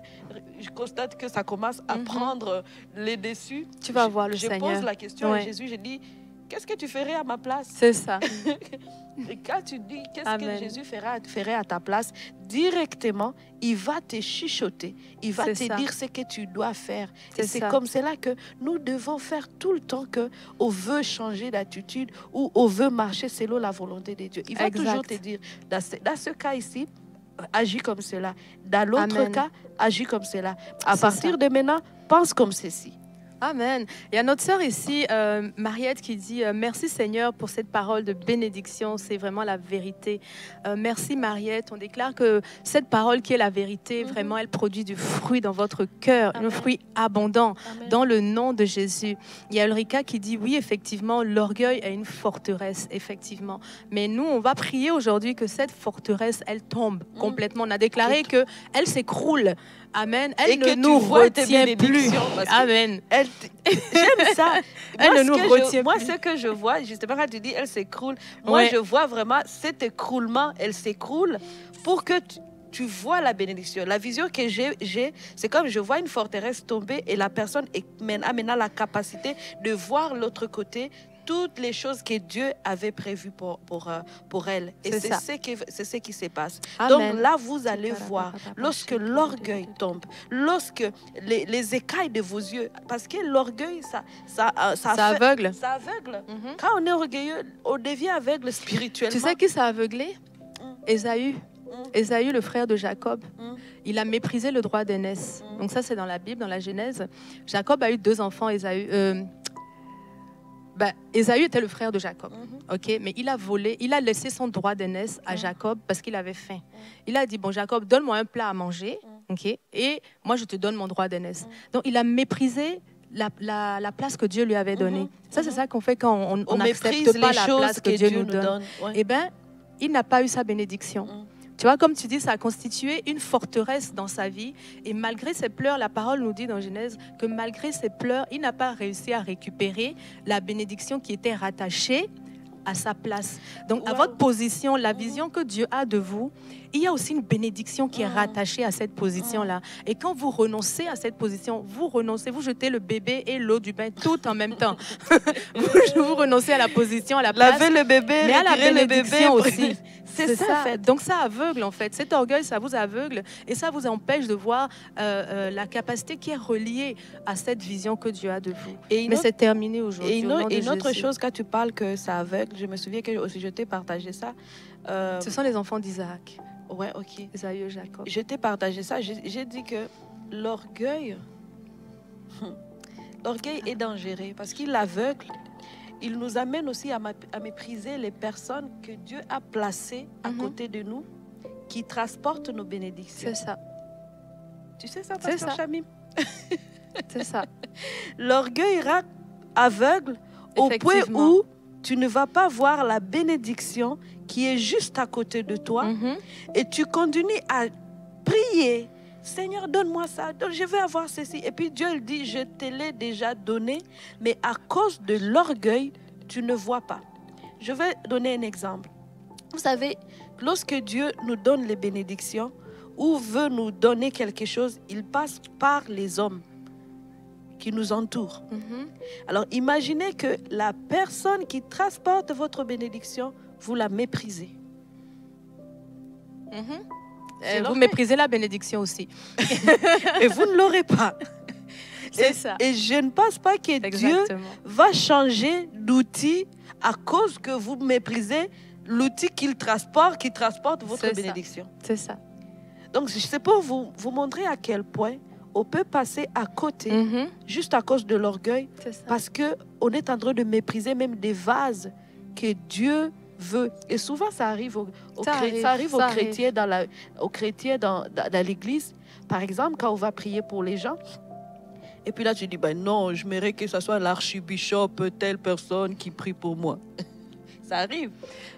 je constate que ça commence à prendre les dessus. Tu vas voir le Seigneur. Je pose la question à Jésus, je dis, qu'est-ce que tu ferais à ma place? C'est ça. Et quand tu dis qu'est-ce que Jésus ferait à ta place, directement, il va te chuchoter. Il va te dire ce que tu dois faire. Et c'est comme cela que nous devons faire tout le temps qu'on veut changer d'attitude ou on veut marcher selon la volonté de Dieu. Il va toujours te dire, dans ce cas ici, agis comme cela. Dans l'autre cas, agis comme cela. À partir de maintenant, pense comme ceci. Amen. Il y a notre sœur ici, Mariette, qui dit merci Seigneur pour cette parole de bénédiction. C'est vraiment la vérité. Merci Mariette. On déclare que cette parole qui est la vérité, vraiment, elle produit du fruit dans votre cœur, un fruit abondant. Dans le nom de Jésus. Il y a Ulrika qui dit oui, effectivement, l'orgueil est une forteresse, effectivement. Mais nous, on va prier aujourd'hui que cette forteresse, elle tombe complètement. On a déclaré qu'elle s'écroule. Amen. Elle ne nous retient plus. Amen. J'aime ça. Elle ne nous retient plus. Moi, ce que je vois, justement, quand tu dis elle s'écroule, moi, je vois vraiment cet écroulement. Elle s'écroule pour que tu vois la bénédiction. La vision que j'ai, c'est comme je vois une forteresse tomber et la personne a maintenant la capacité de voir l'autre côté, toutes les choses que Dieu avait prévues pour elle. Et c'est ce qui se passe. Amen. Donc là, vous allez voir, lorsque l'orgueil tombe, lorsque les écailles de vos yeux, parce que l'orgueil, ça aveugle. Ça aveugle. Quand on est orgueilleux, on devient aveugle spirituellement. Tu sais qui ça a aveuglé? Ésaü. Ésaü, le frère de Jacob, il a méprisé le droit d'aînesse. Donc ça, c'est dans la Bible, dans la Genèse. Jacob a eu 2 enfants, Ésaü. Ésaü était le frère de Jacob, mais il a volé, il a laissé son droit d'aînesse à Jacob parce qu'il avait faim. Il a dit, bon Jacob, donne-moi un plat à manger, et moi je te donne mon droit d'aînesse. Donc il a méprisé la place que Dieu lui avait donnée. Ça, c'est ça qu'on fait quand on n'accepte pas la place que Dieu nous donne. Eh bien, il n'a pas eu sa bénédiction. Tu vois, comme tu dis, ça a constitué une forteresse dans sa vie. Et malgré ses pleurs, la parole nous dit dans Genèse que malgré ses pleurs, il n'a pas réussi à récupérer la bénédiction qui était rattachée à sa place. Donc, à votre position, la vision que Dieu a de vous, il y a aussi une bénédiction qui est rattachée à cette position-là. Et quand vous renoncez à cette position, vous jetez le bébé et l'eau du bain tout en même temps. vous renoncez à la position, à la place. Laver le bébé, mais à la bénédiction aussi. C'est ça, en fait. Donc, ça aveugle, en fait. Cet orgueil, ça vous aveugle et ça vous empêche de voir la capacité qui est reliée à cette vision que Dieu a de vous. Mais c'est terminé aujourd'hui. Et une autre chose, quand tu parles que ça aveugle, je me souviens que aussi je t'ai partagé ça. Ce sont les enfants d'Isaac. Ouais, ok. Esaü, Jacob. Je t'ai partagé ça. J'ai dit que l'orgueil est dangereux parce qu'il aveugle. Il nous amène aussi à mépriser les personnes que Dieu a placées à côté de nous, qui transportent nos bénédictions. C'est ça. Tu sais ça, Pasteur Chamim? C'est ça. L'orgueil rend aveugle au point où tu ne vas pas voir la bénédiction qui est juste à côté de toi et tu continues à prier. Seigneur, donne-moi ça, je veux avoir ceci. Et puis Dieu il dit, je te l'ai déjà donné, mais à cause de l'orgueil, tu ne vois pas. Je vais donner un exemple. Vous savez, lorsque Dieu nous donne les bénédictions ou veut nous donner quelque chose, il passe par les hommes qui nous entourent. Alors imaginez que la personne qui transporte votre bénédiction, vous la méprisez. Vous méprisez la bénédiction aussi. Et vous ne l'aurez pas. C'est ça. Et je ne pense pas que Dieu va changer d'outil à cause que vous méprisez l'outil qui transporte votre bénédiction. C'est ça. Donc, c'est pour vous montrer à quel point on peut passer à côté, juste à cause de l'orgueil, parce qu'on est en train de mépriser même des vases que Dieu veut. Et souvent, ça arrive aux chrétiens dans l'église. Par exemple, quand on va prier pour les gens, et puis là, tu dis, ben non, je mérite que ce soit l'archibishop, telle personne qui prie pour moi. Ça arrive.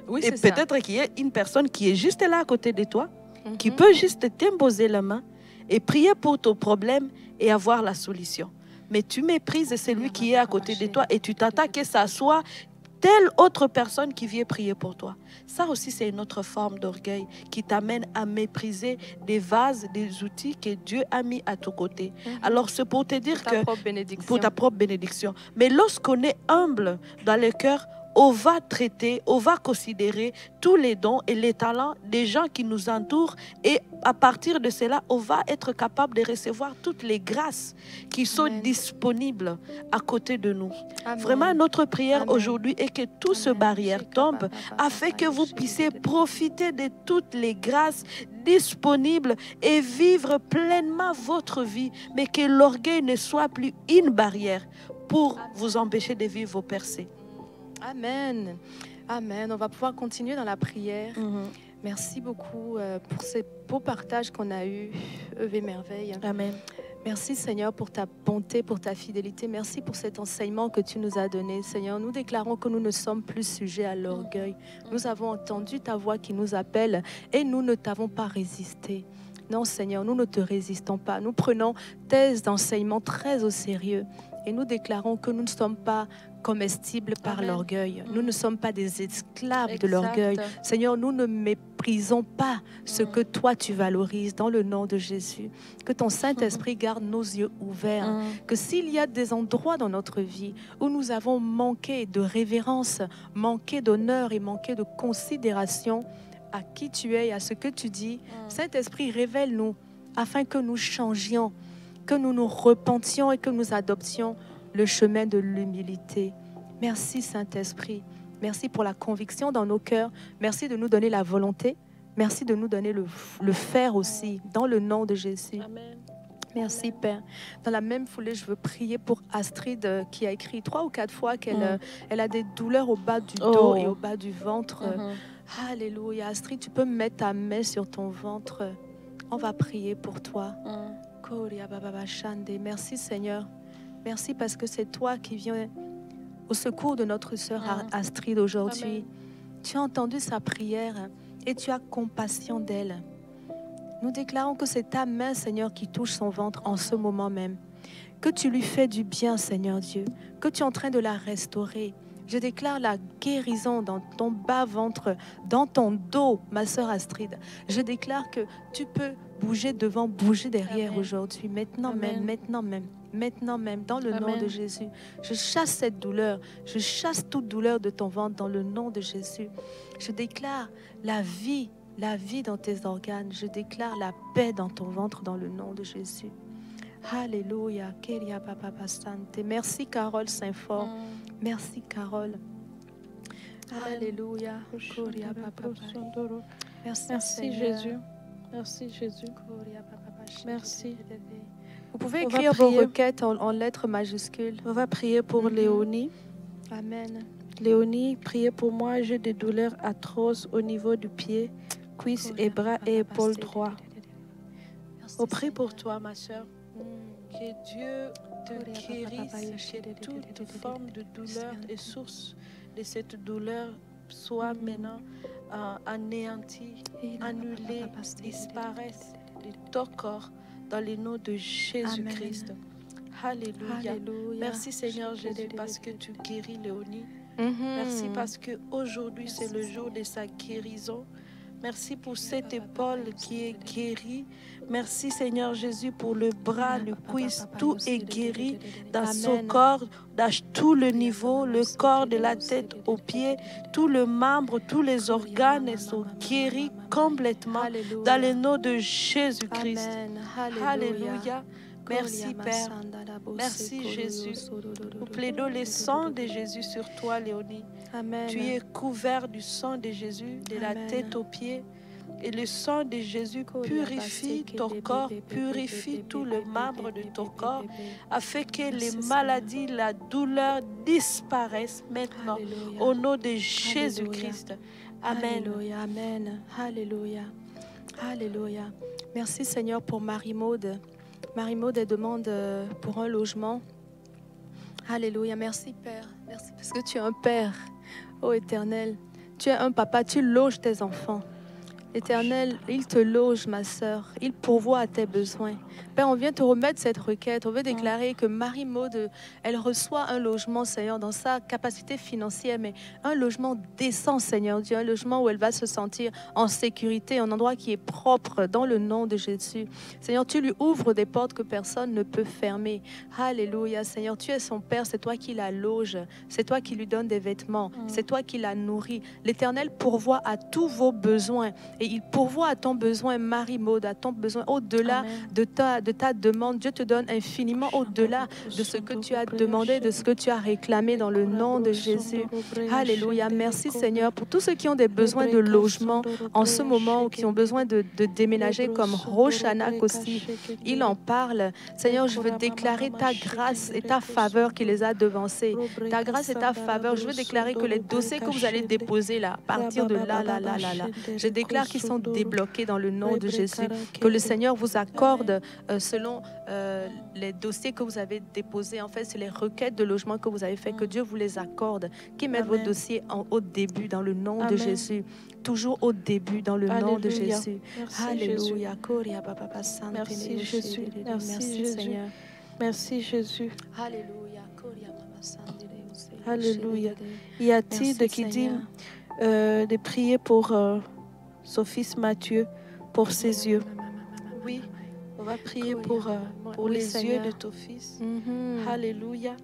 Oui, et peut-être qu'il y a une personne qui est juste là à côté de toi, qui peut juste t'imposer la main et prier pour ton problème et avoir la solution. Mais tu méprises celui qui est à côté de toi et tu t'attends que ça soit telle autre personne qui vient prier pour toi. Ça aussi, c'est une autre forme d'orgueil qui t'amène à mépriser des vases, des outils que Dieu a mis à ton côté. Alors, c'est pour te dire que... Pour ta propre bénédiction. Mais lorsqu'on est humble dans le cœur, on va traiter, on va considérer tous les dons et les talents des gens qui nous entourent et à partir de cela, on va être capable de recevoir toutes les grâces qui sont disponibles à côté de nous. Amen. Vraiment, notre prière aujourd'hui est que toutes ces barrières tombent afin que vous puissiez profiter de toutes les grâces disponibles et vivre pleinement votre vie, mais que l'orgueil ne soit plus une barrière pour vous empêcher de vivre vos percées. Amen. Amen. On va pouvoir continuer dans la prière. Merci beaucoup pour ces beaux partages qu'on a eus. Œuvre merveille. Amen. Merci Seigneur pour ta bonté, pour ta fidélité. Merci pour cet enseignement que tu nous as donné. Seigneur, nous déclarons que nous ne sommes plus sujets à l'orgueil. Nous avons entendu ta voix qui nous appelle et nous ne t'avons pas résisté. Non Seigneur, nous ne te résistons pas. Nous prenons tes enseignements très au sérieux. Et nous déclarons que nous ne sommes pas comestibles par l'orgueil. Nous ne sommes pas des esclaves de l'orgueil. Seigneur, nous ne méprisons pas ce que toi tu valorises dans le nom de Jésus. Que ton Saint-Esprit garde nos yeux ouverts. Que s'il y a des endroits dans notre vie où nous avons manqué de révérence, manqué d'honneur et manqué de considération à qui tu es et à ce que tu dis, Saint-Esprit, révèle-nous afin que nous changions, que nous nous repentions et que nous adoptions le chemin de l'humilité. Merci Saint-Esprit. Merci pour la conviction dans nos cœurs. Merci de nous donner la volonté. Merci de nous donner le faire aussi, dans le nom de Jésus. Amen. Merci Père. Dans la même foulée, je veux prier pour Astrid qui a écrit 3 ou 4 fois qu'elle elle a des douleurs au bas du dos et au bas du ventre. Alléluia. Astrid, tu peux mettre ta main sur ton ventre. On va prier pour toi. Merci Seigneur. Merci parce que c'est toi qui viens au secours de notre sœur Astrid aujourd'hui. Tu as entendu sa prière et tu as compassion d'elle. Nous déclarons que c'est ta main, Seigneur, qui touche son ventre en ce moment même. Que tu lui fais du bien, Seigneur Dieu. Que tu es en train de la restaurer. Je déclare la guérison dans ton bas-ventre, dans ton dos, ma sœur Astrid. Je déclare que tu peux bouger devant, bouger derrière aujourd'hui, maintenant même, maintenant même, dans le nom de Jésus. Je chasse cette douleur, je chasse toute douleur de ton ventre dans le nom de Jésus. Je déclare la vie dans tes organes. Je déclare la paix dans ton ventre dans le nom de Jésus. Alléluia. Merci Carole Saint-Fort. Merci Carole. Alléluia. Merci Jésus. Merci Jésus. Merci. Vous pouvez écrire vos requêtes en lettres majuscules. On va prier pour Léonie. Amen. Léonie, priez pour moi. J'ai des douleurs atroces au niveau du pied, cuisse et bras et épaules droit. On prie pour toi, ma soeur. Que Dieu te guérisse, que toute forme de douleur et source de cette douleur soit maintenant anéantie, annulée, disparaisse de ton corps dans le nom de Jésus-Christ. Alléluia. Merci Seigneur Jésus parce que tu guéris Léonie. Merci parce qu'aujourd'hui c'est le jour de sa guérison. Merci pour cette épaule qui est guérie. Merci Seigneur Jésus pour le bras, le cuisse, tout est guéri dans son corps, dans tout le niveau, le corps de la tête aux pieds, tout le membre, tous les organes sont guéris complètement dans le nom de Jésus-Christ. Alléluia. Merci Père. Merci Jésus. Nous plaidons le sang de Jésus sur toi, Léonie. Amen. Tu es couvert du sang de Jésus, de la tête aux pieds. Et le sang de Jésus purifie ton corps, purifie tout le membre de ton corps, afin que les maladies, la douleur disparaissent maintenant. Alléluia. Au nom de Jésus-Christ. Amen. Alléluia, amen. Alléluia. Alléluia. Merci Seigneur pour Marie-Maude. Marie-Maude, elle demande pour un logement. Alléluia. Merci Père. Merci parce que tu es un Père, ô Éternel. Tu es un papa, tu loges tes enfants. Éternel, il te loge, ma sœur. Il pourvoit à tes besoins. Père, on vient te remettre cette requête. On veut déclarer que Marie-Maude, elle reçoit un logement, Seigneur, dans sa capacité financière, mais un logement décent, Seigneur Dieu, un logement où elle va se sentir en sécurité, un endroit qui est propre, dans le nom de Jésus. Seigneur, tu lui ouvres des portes que personne ne peut fermer. Alléluia, Seigneur, tu es son Père, c'est toi qui la loge, c'est toi qui lui donne des vêtements, c'est toi qui la nourrit. L'Éternel pourvoit à tous vos besoins. Et il pourvoit à ton besoin, Marie-Maude, à ton besoin au-delà de ta demande. Dieu te donne infiniment au-delà de ce que tu as demandé, de ce que tu as réclamé dans le nom de Jésus. Alléluia. Merci Seigneur pour tous ceux qui ont des besoins de logement en ce moment ou qui ont besoin de déménager comme Rochanak aussi. Il en parle. Seigneur, je veux déclarer ta grâce et ta faveur qui les a devancés. Ta grâce et ta faveur. Je veux déclarer que les dossiers que vous allez déposer là, à partir de là, je déclare qu'ils sont débloqués dans le nom de Jésus. Que le Seigneur vous accorde selon les dossiers que vous avez déposés. En fait, c'est les requêtes de logement que vous avez fait. Que Dieu vous les accorde. Qu'il mette vos dossiers au début dans le nom de Jésus. Toujours au début dans le nom de Jésus. Alléluia. Merci Jésus. Merci Seigneur. Merci Jésus. Alléluia. Alléluia. Y a-t-il qui dit de prier pour son fils Mathieu, pour ses yeux? Oui, on va prier pour les Seigneur. yeux de ton fils. Alléluia.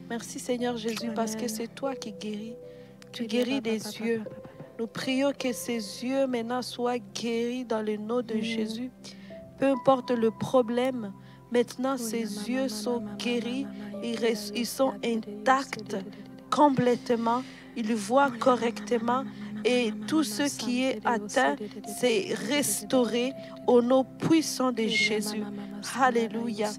Merci Seigneur Jésus, parce que c'est toi qui guéris. Tu guéris des yeux. Nous prions que ses yeux maintenant soient guéris dans le nom de Jésus. Peu importe le problème, maintenant ses yeux sont guéris, ils sont intacts complètement, ils voient correctement. Et tout ce qui est atteint, c'est restauré au nom puissant de Jésus. Alléluia.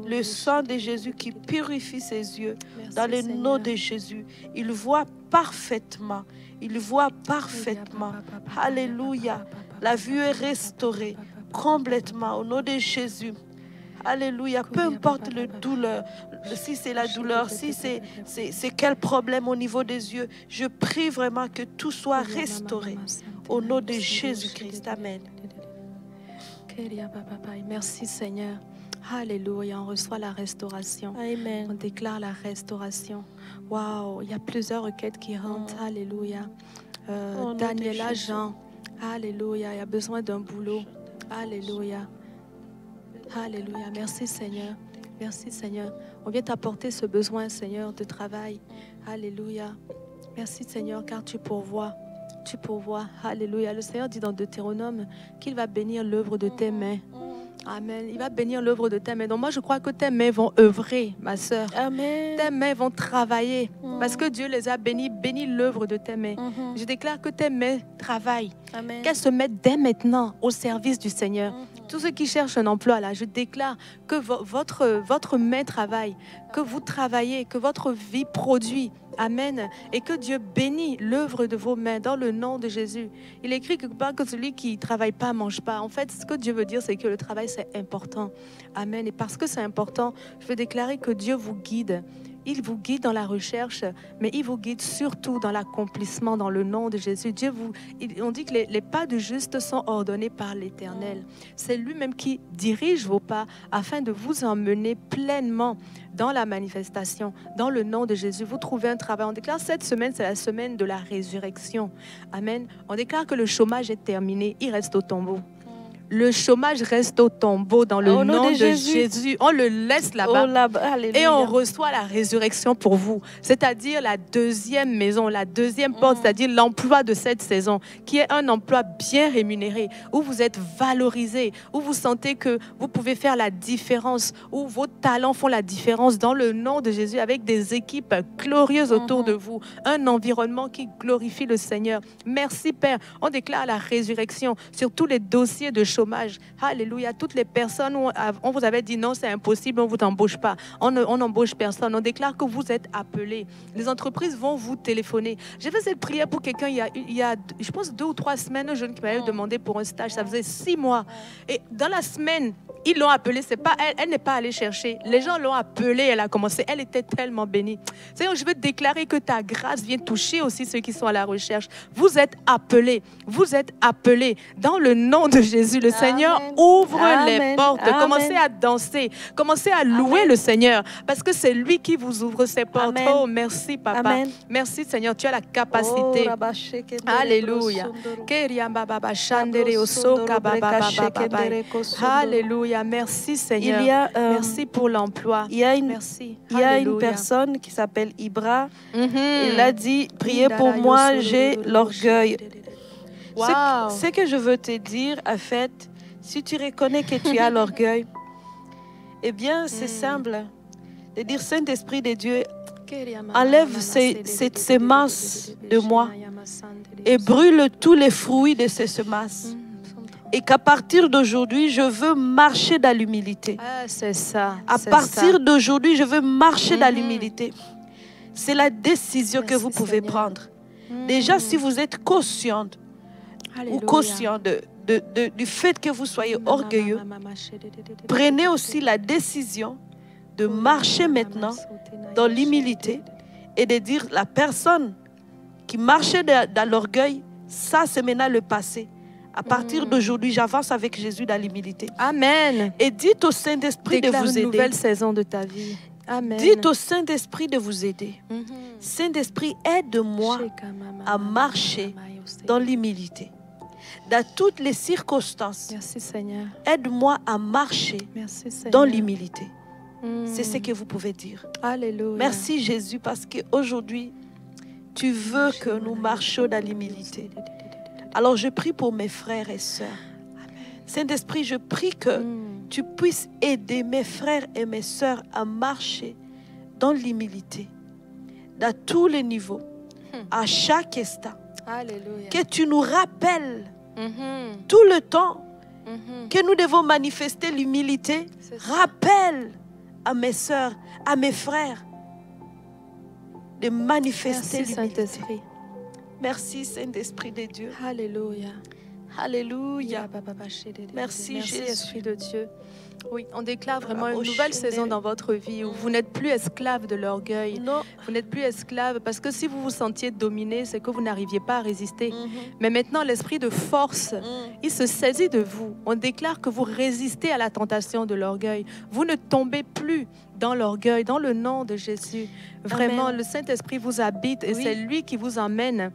Le sang de Jésus qui purifie ses yeux dans le nom de Jésus. Il voit parfaitement. Il voit parfaitement. Alléluia. La vue est restaurée complètement au nom de Jésus. Alléluia. Peu importe le douleur, si c'est la douleur, si c'est quel problème au niveau des yeux, je prie vraiment que tout soit restauré au nom de Jésus-Christ. Amen. Merci Seigneur. Alléluia. On reçoit la restauration. Amen. On déclare la restauration. Waouh, il y a plusieurs requêtes qui rentrent. Alléluia. Daniela Jean. Alléluia. Il y a besoin d'un boulot. Alléluia. Alléluia. Merci Seigneur. Merci Seigneur. On vient t'apporter ce besoin, Seigneur, de travail. Alléluia. Merci Seigneur, car tu pourvois. Tu pourvois. Alléluia. Le Seigneur dit dans Deutéronome qu'il va bénir l'œuvre de tes mains. Amen. Il va bénir l'œuvre de tes mains. Donc moi, je crois que tes mains vont œuvrer, ma sœur. Amen. Tes mains vont travailler parce que Dieu les a bénis. Bénis l'œuvre de tes mains. Je déclare que tes mains travaillent. Qu'elles se mettent dès maintenant au service du Seigneur. Tous ceux qui cherchent un emploi, là, je déclare que votre main travaille, que vous travaillez, que votre vie produit. Amen. Et que Dieu bénit l'œuvre de vos mains dans le nom de Jésus. Il écrit quelque part que celui qui ne travaille pas, ne mange pas. En fait, ce que Dieu veut dire, c'est que le travail, c'est important. Amen. Et parce que c'est important, je veux déclarer que Dieu vous guide. Il vous guide dans la recherche, mais il vous guide surtout dans l'accomplissement dans le nom de Jésus. On dit que les pas du juste sont ordonnés par l'Éternel. C'est lui-même qui dirige vos pas afin de vous emmener pleinement dans la manifestation, dans le nom de Jésus. Vous trouvez un travail. On déclare cette semaine, c'est la semaine de la résurrection. Amen. On déclare que le chômage est terminé. Il reste au tombeau. le chômage reste au tombeau dans le nom de Jésus. On le laisse là-bas. Et on reçoit la résurrection pour vous. C'est-à-dire la deuxième maison, la deuxième porte, c'est-à-dire l'emploi de cette saison, qui est un emploi bien rémunéré, où vous êtes valorisé, où vous sentez que vous pouvez faire la différence, où vos talents font la différence dans le nom de Jésus, avec des équipes glorieuses autour de vous, un environnement qui glorifie le Seigneur. Merci Père. On déclare la résurrection sur tous les dossiers de chômage. Alléluia. Toutes les personnes où on vous avait dit non, c'est impossible, on ne vous embauche pas. On n'embauche personne. On déclare que vous êtes appelés. Les entreprises vont vous téléphoner. J'ai fait cette prière pour quelqu'un il y a, je pense, 2 ou 3 semaines, un jeune qui m'avait demandé pour un stage. Ça faisait 6 mois. Et dans la semaine, ils l'ont appelée. C'est pas elle n'est pas allée chercher. Les gens l'ont appelée. Elle a commencé. Elle était tellement bénie. Seigneur, je veux déclarer que ta grâce vient toucher aussi ceux qui sont à la recherche. Vous êtes appelés. Vous êtes appelés. Dans le nom de Jésus, le Seigneur ouvre les portes. Commencez à danser. Commencez à louer le Seigneur. Parce que c'est lui qui vous ouvre ses portes. Oh, merci, Papa. Merci, Seigneur. Tu as la capacité. Alléluia. Alléluia. Merci, Seigneur. Merci pour l'emploi. Il y a une personne qui s'appelle Ibra. Il a dit, priez pour moi, j'ai l'orgueil. Wow. Ce que je veux te dire, en fait, si tu reconnais que tu as l'orgueil, eh bien, c'est simple de dire, Saint-Esprit de Dieu, enlève ces masses de moi et brûle tous les fruits de ces semences. Et qu'à partir d'aujourd'hui, je veux marcher dans l'humilité. Ah, c'est ça. À partir d'aujourd'hui, je veux marcher dans l'humilité. C'est la décision que vous pouvez prendre. Déjà, si vous êtes consciente ou conscient du fait que vous soyez orgueilleux, prenez aussi la décision de marcher maintenant dans l'humilité et de dire, la personne qui marchait dans l'orgueil, ça c'est maintenant le passé. À partir d'aujourd'hui, j'avance avec Jésus dans l'humilité. Amen. Et dites au Saint-Esprit de vous aider. Une nouvelle saison de ta vie. Amen. Dites au Saint-Esprit de vous aider. Saint-Esprit, aide-moi à marcher dans l'humilité. Dans toutes les circonstances. Merci Seigneur. Aide-moi à marcher dans l'humilité. C'est ce que vous pouvez dire. Alléluia. Merci Jésus parce qu'aujourd'hui, tu veux que nous marchions dans l'humilité. Alors je prie pour mes frères et sœurs. Saint-Esprit, je prie que tu puisses aider mes frères et mes sœurs à marcher dans l'humilité, dans tous les niveaux, à chaque instant. Alléluia. Que tu nous rappelles tout le temps que nous devons manifester l'humilité. Rappelle à mes sœurs, à mes frères de manifester l'humilité. Merci Saint-Esprit de Dieu. Alléluia. Alléluia. Merci Jésus. Esprit de Dieu. Oui, on déclare vraiment une nouvelle saison dans votre vie où vous n'êtes plus esclave de l'orgueil. Vous n'êtes plus esclave parce que si vous vous sentiez dominé, c'est que vous n'arriviez pas à résister. Mais maintenant, l'esprit de force, il se saisit de vous. On déclare que vous résistez à la tentation de l'orgueil. Vous ne tombez plus dans l'orgueil, dans le nom de Jésus. Vraiment, le Saint-Esprit vous habite et c'est lui qui vous emmène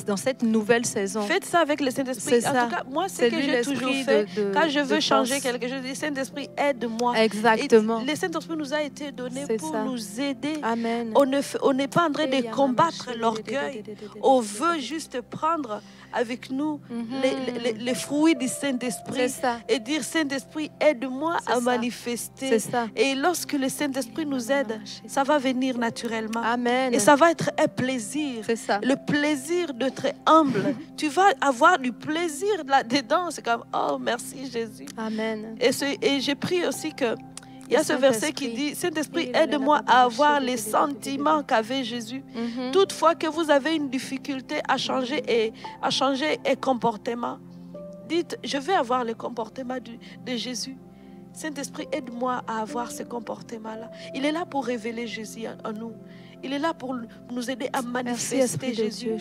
dans cette nouvelle saison. Faites ça avec le Saint-Esprit. En tout cas, moi, c'est ce que j'ai toujours fait. Quand je veux changer quelque chose, le Saint-Esprit, aide-moi. Exactement. Le Saint-Esprit nous a été donné pour nous aider. Amen. On n'est pas en train de combattre l'orgueil. On veut juste prendre avec nous les fruits du Saint-Esprit et dire, Saint-Esprit, aide-moi à manifester. Et lorsque le Saint-Esprit nous aide, ça va venir naturellement. Amen. Et ça va être un plaisir. Le plaisir d'être humble. Tu vas avoir du plaisir là-dedans. C'est comme, oh, merci Jésus. Amen. Et j'ai pris aussi que il y a ce verset qui dit, Saint-Esprit, aide-moi à avoir les sentiments qu'avait Jésus. Toutefois que vous avez une difficulté à changer un comportement, dites, je vais avoir le comportement de Jésus. Saint-Esprit, aide-moi à avoir ce comportement-là. Il est là pour révéler Jésus en nous. Il est là pour nous aider à manifester Jésus.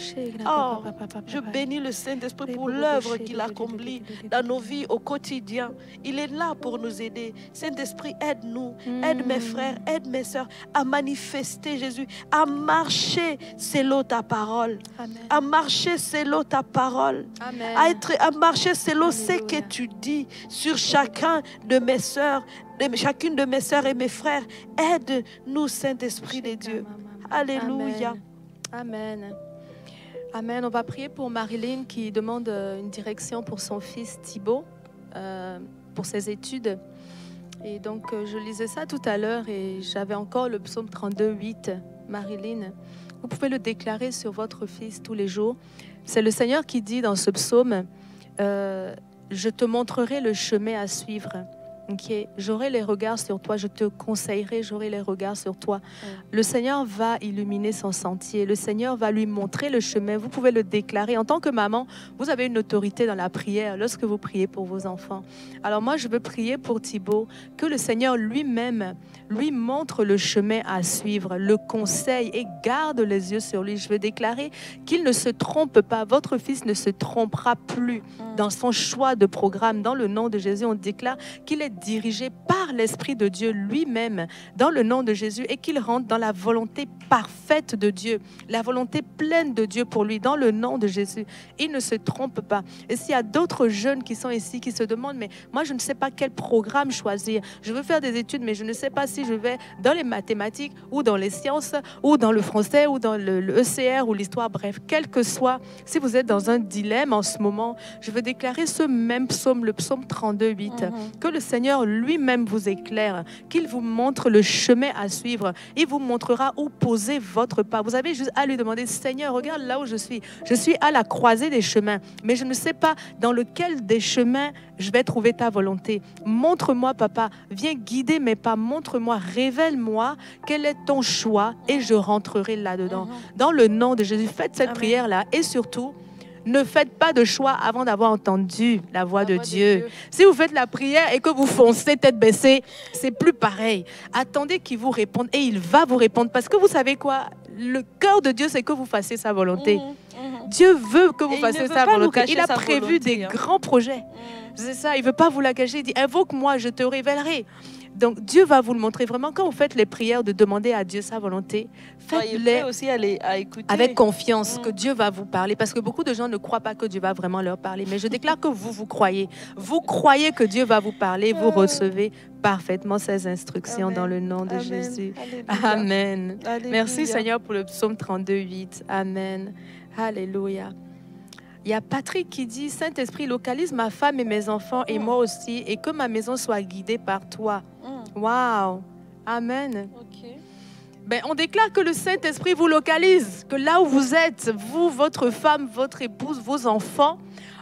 Oh, je bénis le Saint-Esprit pour l'œuvre qu'il accomplit dans nos vies au quotidien. Il est là pour nous aider. Saint-Esprit, aide-nous, aide mes frères, aide mes sœurs à manifester Jésus, à marcher selon ta parole, à marcher selon ta parole, à marcher selon ce que tu dis sur chacun de mes sœurs, chacune de mes sœurs et mes frères. Aide-nous, Saint-Esprit de Dieu. Alléluia. Amen. Amen. On va prier pour Marilyn qui demande une direction pour son fils Thibaut, pour ses études. Et donc, je lisais ça tout à l'heure et j'avais encore le psaume 32, 8. Marilyn, vous pouvez le déclarer sur votre fils tous les jours. C'est le Seigneur qui dit dans ce psaume, je te montrerai le chemin à suivre. Okay. J'aurai les regards sur toi, je te conseillerai, j'aurai les regards sur toi. Le Seigneur va illuminer son sentier, le Seigneur va lui montrer le chemin. Vous pouvez le déclarer. En tant que maman, vous avez une autorité dans la prière lorsque vous priez pour vos enfants. Alors moi, je veux prier pour Thibaut, que le Seigneur lui-même lui montre le chemin à suivre, le conseille et garde les yeux sur lui. Je veux déclarer qu'il ne se trompe pas. Votre fils ne se trompera plus dans son choix de programme. Dans le nom de Jésus, on déclare qu'il est dirigé par l'Esprit de Dieu lui-même dans le nom de Jésus et qu'il rentre dans la volonté parfaite de Dieu, la volonté pleine de Dieu pour lui dans le nom de Jésus. Il ne se trompe pas. Et s'il y a d'autres jeunes qui sont ici qui se demandent, mais moi je ne sais pas quel programme choisir, je veux faire des études mais je ne sais pas si je vais dans les mathématiques ou dans les sciences ou dans le français ou dans le ECR ou l'histoire, bref, quel que soit, si vous êtes dans un dilemme en ce moment, je veux déclarer ce même psaume, le psaume 32, 8, que le Seigneur lui-même vous éclaire, qu'il vous montre le chemin à suivre. Il vous montrera où poser votre pas. Vous avez juste à lui demander, Seigneur, regarde là où je suis. Je suis à la croisée des chemins, mais je ne sais pas dans lequel des chemins je vais trouver ta volonté. Montre-moi, papa. Viens guider mes pas. Montre-moi, révèle-moi quel est ton choix et je rentrerai là-dedans. Dans le nom de Jésus, faites cette prière-là et surtout, ne faites pas de choix avant d'avoir entendu la voix de Dieu. Si vous faites la prière et que vous foncez tête baissée, c'est plus pareil. Attendez qu'il vous réponde et il va vous répondre. Parce que vous savez quoi? Le cœur de Dieu, c'est que vous fassiez sa volonté. Dieu veut que vous fassiez sa volonté. Il a prévu des grands projets. C'est ça, il ne veut pas vous la cacher. Il dit, invoque-moi, je te révélerai. Donc, Dieu va vous le montrer vraiment. Quand vous faites les prières de demander à Dieu sa volonté, faites-les aussi avec confiance que Dieu va vous parler. Parce que beaucoup de gens ne croient pas que Dieu va vraiment leur parler. Mais je déclare que vous croyez. Vous croyez que Dieu va vous parler. Vous recevez parfaitement ses instructions dans le nom de Jésus. Amen. Alléluia. Merci Seigneur pour le psaume 32, 8. Amen. Alléluia. Il y a Patrick qui dit, Saint-Esprit, localise ma femme et mes enfants et moi aussi, et que ma maison soit guidée par toi. Wow. Amen. Ben, on déclare que le Saint-Esprit vous localise, que là où vous êtes, vous, votre femme, votre épouse, vos enfants,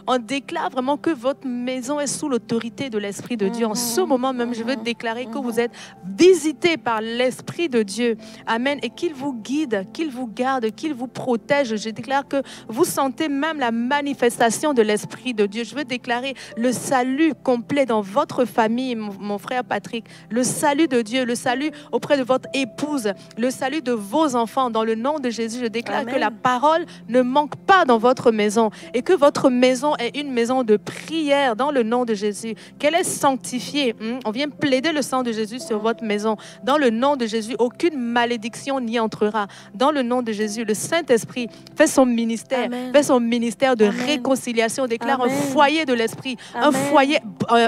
on déclare vraiment que votre maison est sous l'autorité de l'Esprit de Dieu. En ce moment même, je veux déclarer que vous êtes visités par l'Esprit de Dieu. Amen. Et qu'il vous guide, qu'il vous garde, qu'il vous protège. Je déclare que vous sentez même la manifestation de l'Esprit de Dieu. Je veux déclarer le salut complet dans votre famille, mon frère Patrick. Le salut de Dieu, le salut auprès de votre épouse, le salut de vos enfants. Dans le nom de Jésus, je déclare que la parole ne manque pas dans votre maison et que votre maison est une maison de prière dans le nom de Jésus, qu'elle est sanctifiée. On vient plaider le sang de Jésus sur votre maison. Dans le nom de Jésus, aucune malédiction n'y entrera. Dans le nom de Jésus, le Saint-Esprit fait son ministère, de réconciliation, déclare un foyer de l'Esprit, un foyer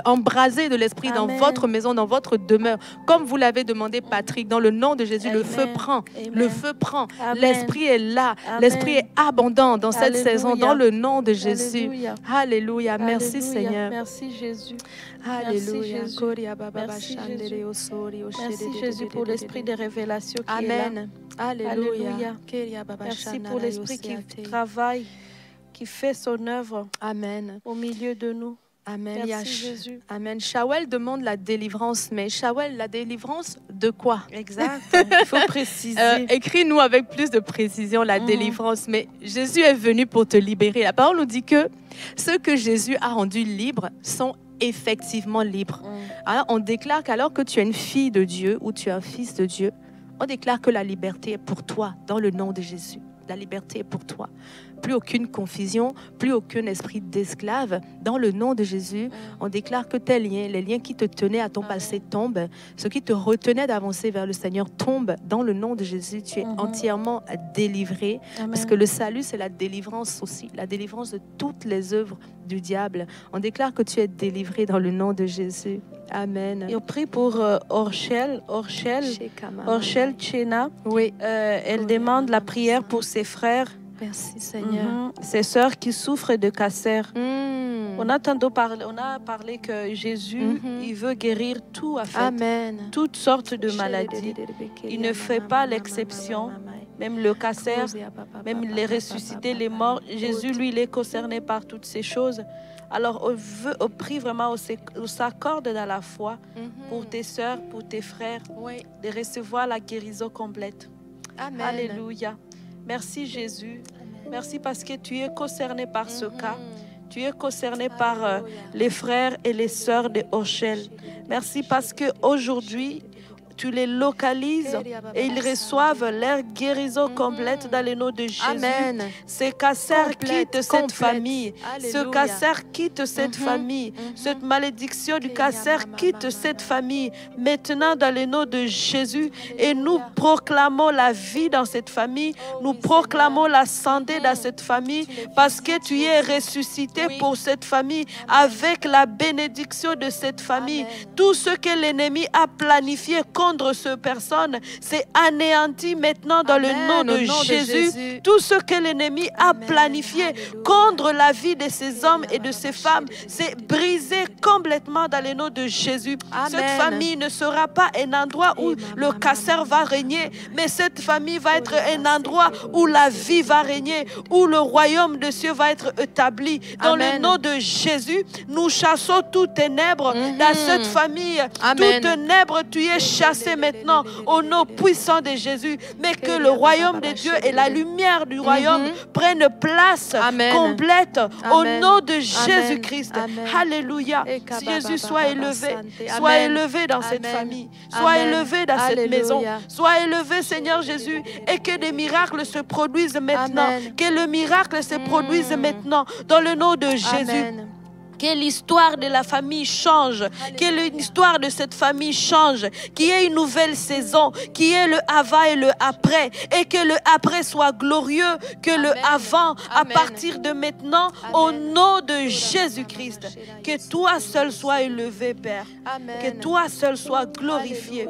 embrasé de l'Esprit dans votre maison, dans votre demeure. Comme vous l'avez demandé, Patrick, dans le nom de Jésus, le feu prend. Le feu prend. L'Esprit est là. L'Esprit est abondant dans cette saison, dans le nom de Jésus. Alléluia. Merci Seigneur. Merci Jésus. Alléluia. Merci Jésus pour l'esprit de révélation qui est là. Alléluia. Merci pour l'esprit qui travaille, qui fait son œuvre. Amen. Au milieu de nous. Amen. Merci Jésus. Amen. Shawel demande la délivrance, mais Shawel, la délivrance de quoi? Exact. Il faut préciser. Écris-nous avec plus de précision la délivrance. Mais Jésus est venu pour te libérer. La parole nous dit que ceux que Jésus a rendus libres sont effectivement libres. Alors, on déclare qu'alors que tu es une fille de Dieu ou tu es un fils de Dieu, On déclare que la liberté est pour toi dans le nom de Jésus. La liberté est pour toi. Plus aucune confusion, plus aucun esprit d'esclave. Dans le nom de Jésus, on déclare que tes liens, les liens qui te tenaient à ton passé tombent. Ce qui te retenait d'avancer vers le Seigneur tombe. Dans le nom de Jésus, tu es entièrement délivré. Amen. Parce que le salut, c'est la délivrance aussi. La délivrance de toutes les œuvres du diable. On déclare que tu es délivré dans le nom de Jésus. Amen. Et on prie pour Orchel Chena. Oui. Elle demande la prière pour ses frères. Merci Seigneur. Ses sœurs qui souffrent de cancer. On a parlé que Jésus, il veut guérir tout en fait. Amen. Toutes sortes de maladies. Il ne fait pas l'exception. Même le cancer, même les ressuscités, les morts. Jésus, lui, il est concerné par toutes ces choses. Alors, on prie vraiment, on s'accorde dans la foi pour tes sœurs, pour tes frères, de recevoir la guérison complète. Amen. Alléluia. Merci Jésus. Merci parce que tu es concerné par ce cas. Tu es concerné par les frères et les sœurs de Orchel. Merci parce qu'aujourd'hui, tu les localises et ils reçoivent leur guérison complète dans le nom de Jésus. Amen. Ce cancer quitte cette famille. Alléluia. Ce cancer quitte cette famille. Cette malédiction du cancer quitte cette famille. Maintenant, dans le nom de Jésus, et nous proclamons la vie dans cette famille. Nous proclamons la santé dans cette famille parce que tu es ressuscité pour cette famille avec la bénédiction de cette famille. Tout ce que l'ennemi a planifié contre cette personne, c'est anéanti maintenant dans le nom de Jésus. Tout ce que l'ennemi a planifié contre la vie de ces hommes et de ces femmes, c'est brisé complètement dans le nom de Jésus. Cette famille ne sera pas un endroit où le cancer va régner, mais cette famille va être un endroit où la vie va régner, où le royaume de Dieu va être établi. Dans le nom de Jésus, nous chassons tout ténèbre dans cette famille. Tout ténèbre, tu es chassé maintenant au nom puissant de Jésus, mais que le royaume de Dieu et la lumière du royaume prennent place complète au nom de Jésus-Christ. Alléluia. Jésus, sois élevé dans cette famille, sois élevé dans cette maison, sois élevé Seigneur Jésus, et que des miracles se produisent maintenant, que le miracle se produise maintenant dans le nom de Jésus. Que l'histoire de la famille change, que l'histoire de cette famille change, qu'il y ait une nouvelle saison, qu'il y ait le avant et le après, et que le après soit glorieux, que le avant, à partir de maintenant, au nom de Jésus-Christ. Que toi seul sois élevé, Père. Que toi seul sois glorifié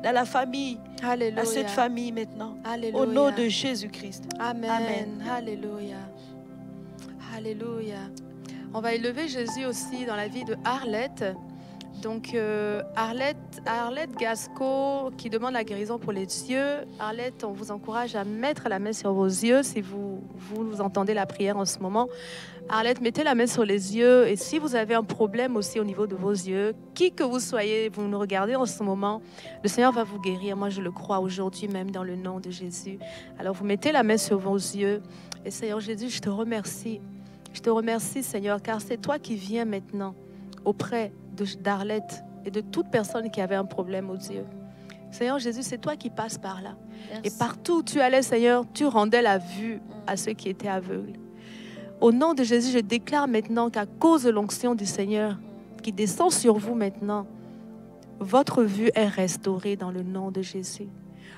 dans la famille, dans cette famille maintenant, au nom de Jésus-Christ. Amen. Alléluia. Alléluia. On va élever Jésus aussi dans la vie de Arlette. Donc, Arlette Gasco qui demande la guérison pour les yeux. Arlette, on vous encourage à mettre la main sur vos yeux si vous entendez la prière en ce moment. Arlette, mettez la main sur les yeux. Et si vous avez un problème aussi au niveau de vos yeux, qui que vous soyez, vous nous regardez en ce moment, le Seigneur va vous guérir. Moi, je le crois aujourd'hui même dans le nom de Jésus. Alors, vous mettez la main sur vos yeux. Et Seigneur Jésus, je te remercie. Je te remercie, Seigneur, car c'est toi qui viens maintenant auprès d'Arlette et de toute personne qui avait un problème aux yeux. Seigneur Jésus, c'est toi qui passes par là. Merci. Et partout où tu allais, Seigneur, tu rendais la vue à ceux qui étaient aveugles. Au nom de Jésus, je déclare maintenant qu'à cause de l'onction du Seigneur qui descend sur vous maintenant, votre vue est restaurée dans le nom de Jésus.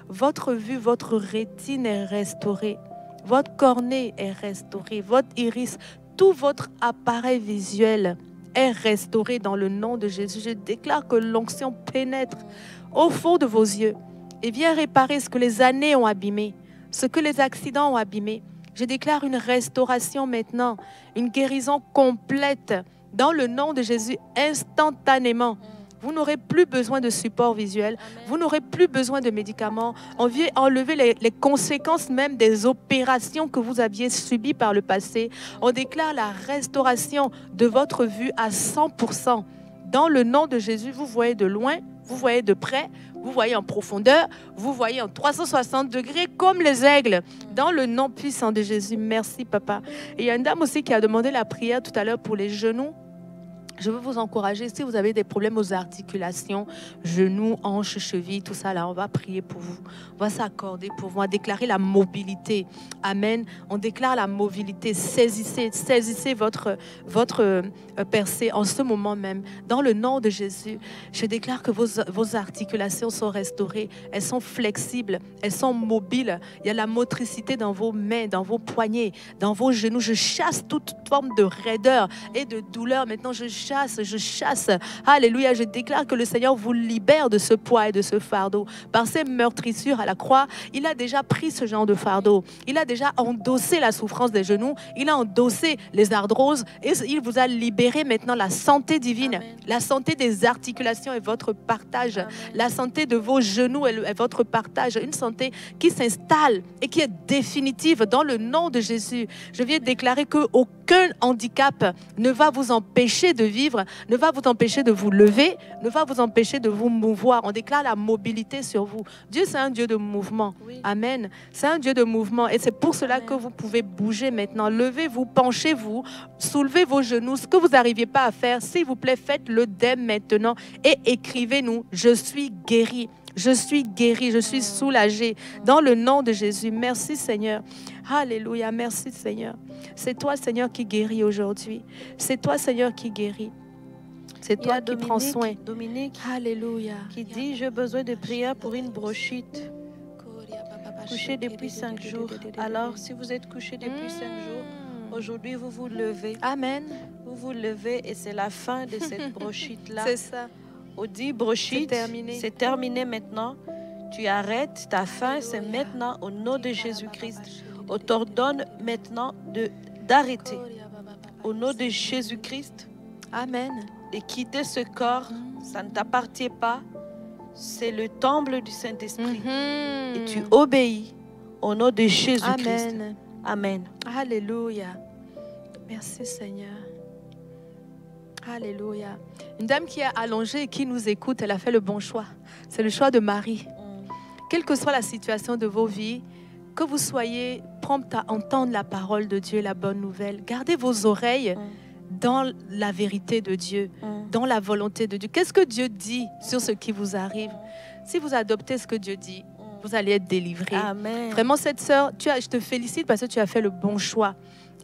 Votre vue, votre rétine est restaurée. Votre cornée est restaurée. Votre iris, tout votre appareil visuel est restauré dans le nom de Jésus. Je déclare que l'onction pénètre au fond de vos yeux et vient réparer ce que les années ont abîmé, ce que les accidents ont abîmé. Je déclare une restauration maintenant, une guérison complète dans le nom de Jésus instantanément. Vous n'aurez plus besoin de support visuel. Vous n'aurez plus besoin de médicaments. On vient enlever les conséquences même des opérations que vous aviez subies par le passé. On déclare la restauration de votre vue à 100%. Dans le nom de Jésus, vous voyez de loin, vous voyez de près, vous voyez en profondeur, vous voyez en 360 degrés comme les aigles. Dans le nom puissant de Jésus, merci Papa. Et il y a une dame aussi qui a demandé la prière tout à l'heure pour les genoux. Je veux vous encourager, si vous avez des problèmes aux articulations, genoux, hanches, chevilles, tout ça, là, on va prier pour vous. On va s'accorder pour vous, on va déclarer la mobilité. Amen. On déclare la mobilité. Saisissez votre percée en ce moment même. Dans le nom de Jésus, je déclare que vos articulations sont restaurées. Elles sont flexibles, elles sont mobiles. Il y a la motricité dans vos mains, dans vos poignets, dans vos genoux. Je chasse toute forme de raideur et de douleur. Maintenant, je chasse. Alléluia, je déclare que le Seigneur vous libère de ce poids et de ce fardeau. Par ses meurtrissures à la croix, il a déjà pris ce genre de fardeau. Il a déjà endossé la souffrance des genoux. Il a endossé les arthroses et il vous a libéré maintenant la santé divine. Amen. La santé des articulations est votre partage. Amen. La santé de vos genoux est votre partage. Une santé qui s'installe et qui est définitive dans le nom de Jésus. Je viens déclarer qu'aucun handicap ne va vous empêcher de vivre, ne va vous empêcher de vous lever, ne va vous empêcher de vous mouvoir. On déclare la mobilité sur vous. Dieu, c'est un Dieu de mouvement. Oui. Amen. C'est un Dieu de mouvement et c'est pour cela que vous pouvez bouger maintenant. Levez-vous, penchez-vous, soulevez vos genoux. Ce que vous n'arriviez pas à faire, s'il vous plaît, faites-le dès maintenant et écrivez-nous. Je suis guéri. Je suis guéri, je suis soulagé dans le nom de Jésus. Merci Seigneur. Alléluia, merci Seigneur. C'est toi Seigneur qui guéris aujourd'hui. C'est toi Seigneur qui guéris. C'est toi qui prends soin. Dominique, Alléluia. Qui dit, j'ai besoin de prière pour une bronchite. Couché depuis 5 jours. Alors, si vous êtes couché depuis 5 jours, aujourd'hui, vous vous levez. Amen. Vous vous levez et c'est la fin de cette bronchite-là. C'est ça. On dit bronchite, c'est terminé maintenant. Tu arrêtes, ta fin, c'est maintenant au nom de Jésus-Christ. On t'ordonne maintenant d'arrêter. Au nom de Jésus-Christ. Amen. Et quitter ce corps, ça ne t'appartient pas. C'est le temple du Saint-Esprit. Et tu obéis au nom de Jésus-Christ. Amen. Amen. Alléluia. Merci Seigneur. Alléluia. Une dame qui est allongée et qui nous écoute, elle a fait le bon choix. C'est le choix de Marie. Quelle que soit la situation de vos vies, que vous soyez prompte à entendre la parole de Dieu, la bonne nouvelle. Gardez vos oreilles dans la vérité de Dieu, dans la volonté de Dieu. Qu'est-ce que Dieu dit sur ce qui vous arrive? Si vous adoptez ce que Dieu dit, vous allez être délivrés. Amen. Vraiment, cette sœur, je te félicite parce que tu as fait le bon choix.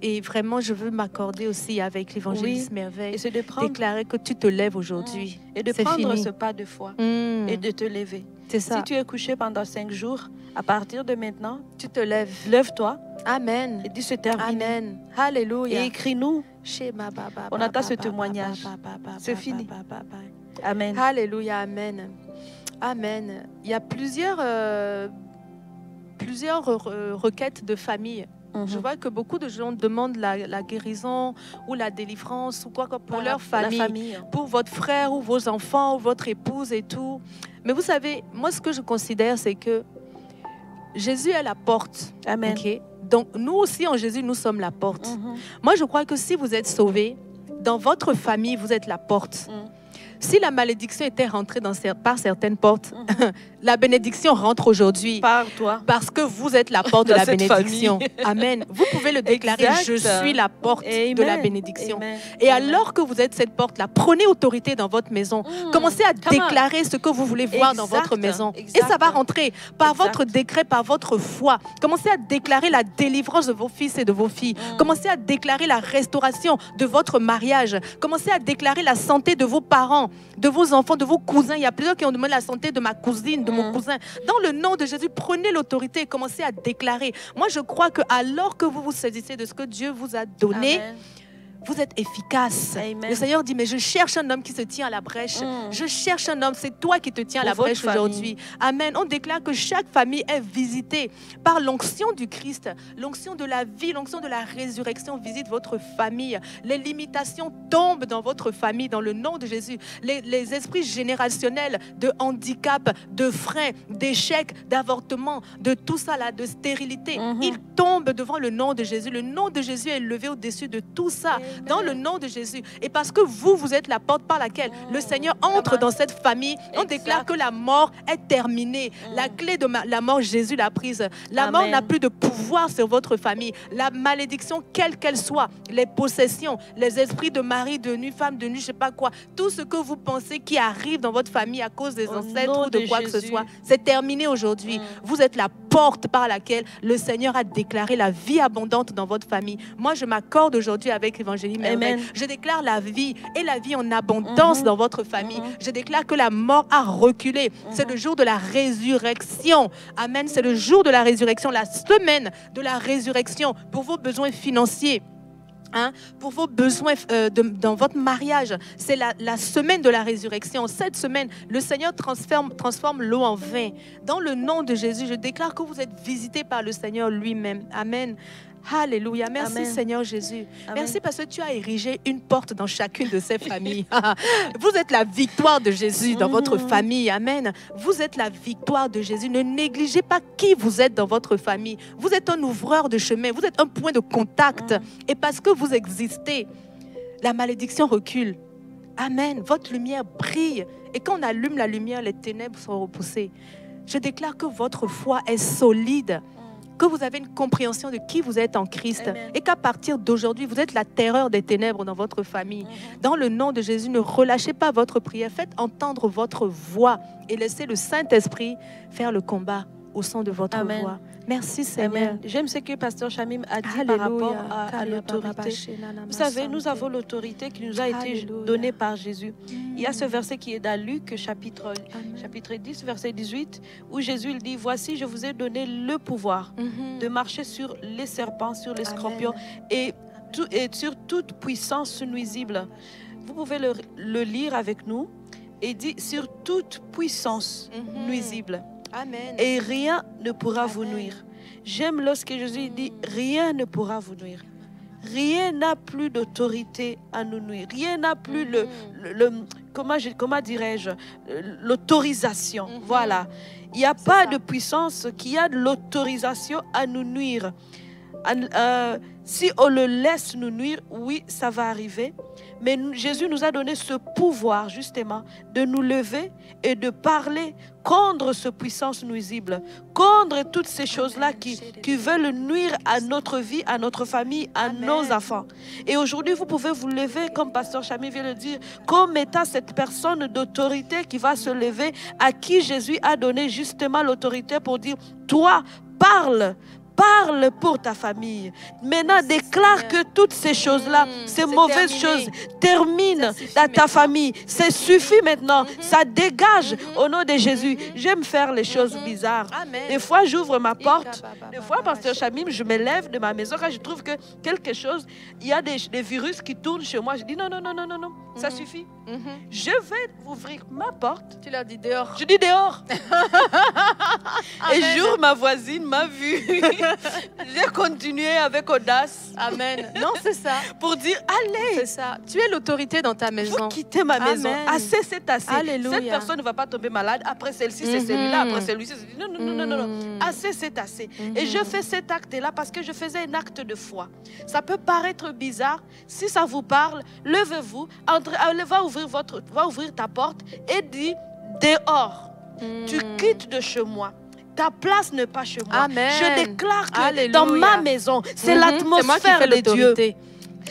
Et vraiment, je veux m'accorder aussi avec l'évangéliste Merveille. Et déclarer que tu te lèves aujourd'hui. Et de prendre ce pas de foi et de te lever. C'est ça. Si tu es couché pendant 5 jours, à partir de maintenant, tu te lèves. Lève-toi. Amen. Et dis c'est terminé. Amen. Alléluia. Et écris-nous. On attend ce témoignage. C'est fini. Amen. Alléluia. Amen. Amen. Il y a plusieurs requêtes de famille. Je vois que beaucoup de gens demandent la guérison ou la délivrance ou quoi pour leur famille, pour votre frère ou vos enfants ou votre épouse et tout. Mais vous savez, moi ce que je considère, c'est que Jésus est la porte. Amen. Okay? Donc nous aussi en Jésus, nous sommes la porte. Moi je crois que si vous êtes sauvés, dans votre famille, vous êtes la porte. Si la malédiction était rentrée par certaines portes, la bénédiction rentre aujourd'hui. Par toi. Parce que vous êtes la porte de la bénédiction. Amen. Vous pouvez le déclarer, je suis la porte de la bénédiction. Amen. Et alors que vous êtes cette porte-là, prenez autorité dans votre maison. Commencez à déclarer ce que vous voulez voir dans votre maison. Et ça va rentrer par votre décret, par votre foi. Commencez à déclarer la délivrance de vos fils et de vos filles. Commencez à déclarer la restauration de votre mariage. Commencez à déclarer la santé de vos parents, de vos enfants, de vos cousins. Il y a plusieurs qui ont demandé la santé de ma cousine, de mon cousin. Dans le nom de Jésus, prenez l'autorité et commencez à déclarer. Moi, je crois que alors que vous vous saisissez de ce que Dieu vous a donné, Amen. Vous êtes efficace. Amen. Le Seigneur dit, mais je cherche un homme qui se tient à la brèche. Je cherche un homme, c'est toi qui te tiens à la brèche aujourd'hui. Amen. On déclare que chaque famille est visitée par l'onction du Christ, l'onction de la vie, l'onction de la résurrection visite votre famille. Les limitations tombent dans votre famille dans le nom de Jésus. Les esprits générationnels de handicap, de frein, d'échec, d'avortement, de tout ça là, de stérilité, ils tombent devant le nom de Jésus. Le nom de Jésus est levé au-dessus de tout ça. dans le nom de Jésus. Et parce que vous êtes la porte par laquelle le Seigneur entre dans cette famille, on déclare que la mort est terminée. La clé de la mort, Jésus l'a prise. La mort n'a plus de pouvoir sur votre famille. La malédiction, quelle qu'elle soit, les possessions, les esprits de mari, de nuit, femme de nuit, je ne sais pas quoi, tout ce que vous pensez qui arrive dans votre famille à cause des ancêtres ou de quoi que ce soit, c'est terminé aujourd'hui. Vous êtes la porte par laquelle le Seigneur a déclaré la vie abondante dans votre famille. Moi, je m'accorde aujourd'hui avec Évangélie Merveille. Je déclare la vie et la vie en abondance dans votre famille. Je déclare que la mort a reculé. C'est le jour de la résurrection. Amen. C'est le jour de la résurrection, la semaine de la résurrection pour vos besoins financiers. Pour vos besoins dans votre mariage. C'est la semaine de la résurrection. Cette semaine, le Seigneur transforme l'eau en vin. Dans le nom de Jésus, je déclare que vous êtes visités par le Seigneur lui-même. Amen. Alléluia. Merci Seigneur Jésus. Amen. Merci parce que tu as érigé une porte dans chacune de ces familles. Vous êtes la victoire de Jésus dans votre famille. Amen. Vous êtes la victoire de Jésus. Ne négligez pas qui vous êtes dans votre famille. Vous êtes un ouvreur de chemin. Vous êtes un point de contact. Et parce que vous existez, la malédiction recule. Amen. Votre lumière brille. Et quand on allume la lumière, les ténèbres sont repoussées. Je déclare que votre foi est solide. Que vous avez une compréhension de qui vous êtes en Christ. Amen. Et qu'à partir d'aujourd'hui, vous êtes la terreur des ténèbres dans votre famille. Dans le nom de Jésus, ne relâchez pas votre prière. Faites entendre votre voix et laissez le Saint-Esprit faire le combat au son de votre voix. Merci Seigneur. J'aime ce que Pasteur Chamim a dit par rapport à l'autorité. Vous savez, nous avons l'autorité qui nous a été donnée par Jésus. Il y a ce verset qui est dans Luc, chapitre 10, verset 18, où Jésus il dit, voici, je vous ai donné le pouvoir de marcher sur les serpents, sur les scorpions et sur toute puissance nuisible. Vous pouvez le lire avec nous et dit, sur toute puissance nuisible. Amen. Et rien ne pourra vous nuire. J'aime lorsque Jésus dit, rien ne pourra vous nuire. Rien n'a plus d'autorité à nous nuire. Rien n'a plus comment dirais-je, l'autorisation. Voilà. Il n'y a pas de puissance qui a de l'autorisation à nous nuire. Si on le laisse nous nuire, oui, ça va arriver. Mais Jésus nous a donné ce pouvoir, justement, de nous lever et de parler contre ce puissance nuisible, contre toutes ces choses-là qui veulent nuire à notre vie, à notre famille, à nos enfants. Et aujourd'hui, vous pouvez vous lever, comme Pasteur Chamim vient de dire, comme étant cette personne d'autorité qui va se lever, à qui Jésus a donné justement l'autorité pour dire, toi, parle. Parle pour ta famille. Maintenant, déclare que toutes ces choses-là, ces mauvaises choses, terminent dans ta famille. Ça suffit maintenant. Ça dégage au nom de Jésus. J'aime faire les choses bizarres. Des fois, j'ouvre ma porte. Des fois, Pasteur Chamim, je me lève de ma maison quand je trouve que quelque chose, il y a des virus qui tournent chez moi. Je dis non, ça suffit. Je vais ouvrir ma porte. Tu l'as dit dehors. Je dis dehors. Et jour, ma voisine m'a vu. J'ai continué avec audace. Amen. Non, c'est ça. Pour dire, allez. C'est ça. Tu es l'autorité dans ta maison. Vous quittez ma maison. Assez, c'est assez. Alléluia. Cette personne ne va pas tomber malade. Après celle-ci, c'est celui-là. Après celui-ci, c'est... Non. Assez, c'est assez. Et je fais cet acte-là parce que je faisais un acte de foi. Ça peut paraître bizarre. Si ça vous parle, levez-vous. Va ouvrir ta porte et dis, dehors. Tu quittes de chez moi. Ta place n'est pas chez moi. Amen. Je déclare que dans ma maison, c'est l'atmosphère de Dieu.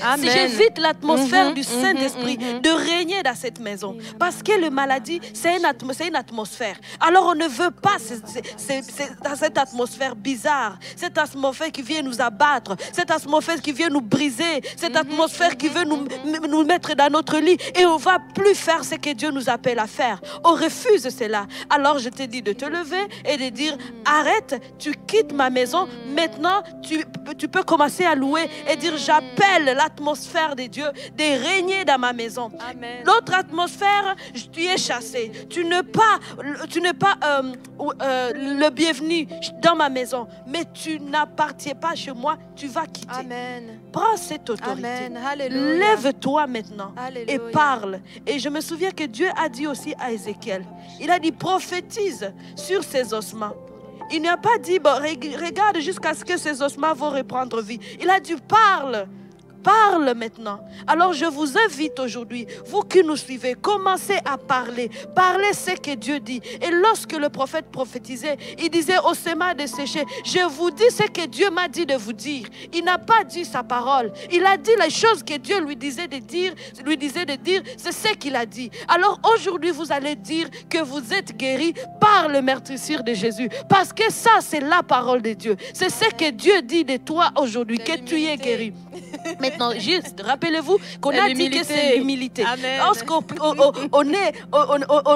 Amen. Si j'évite l'atmosphère du Saint-Esprit de régner dans cette maison, parce que la maladie, c'est une atmosphère. Alors on ne veut pas dans cette atmosphère bizarre, cette atmosphère qui vient nous abattre, cette atmosphère qui vient nous briser, cette atmosphère qui veut nous mettre dans notre lit et on ne va plus faire ce que Dieu nous appelle à faire. On refuse cela. Alors je te dis de te lever et de dire, arrête, tu quittes ma maison, maintenant tu peux commencer à louer et dire, j'appelle l'atmosphère de Dieu de régner dans ma maison. L'autre atmosphère, tu es chassé. Tu n'es pas le bienvenu dans ma maison, mais tu n'appartiens pas chez moi, tu vas quitter. Amen. Prends cette autorité. Lève-toi maintenant et parle. Et je me souviens que Dieu a dit aussi à Ézéchiel, il a dit, prophétise sur ces ossements. Il n'a pas dit, bon, regarde jusqu'à ce que ces ossements vont reprendre vie. Il a dit, parle. parle maintenant. Alors je vous invite aujourd'hui, vous qui nous suivez, commencez à parler. Parlez ce que Dieu dit. Et lorsque le prophète prophétisait, il disait au séma de sécher, je vous dis ce que Dieu m'a dit de vous dire. Il n'a pas dit sa parole. Il a dit les choses que Dieu lui disait de dire, c'est ce qu'il a dit. Alors aujourd'hui, vous allez dire que vous êtes guéris par le meurtrissure de Jésus. Parce que ça, c'est la parole de Dieu. C'est ce que Dieu dit de toi aujourd'hui, que tu es guéri. Maintenant, juste, rappelez-vous qu'on a dit que c'est l'humilité. Lorsqu'on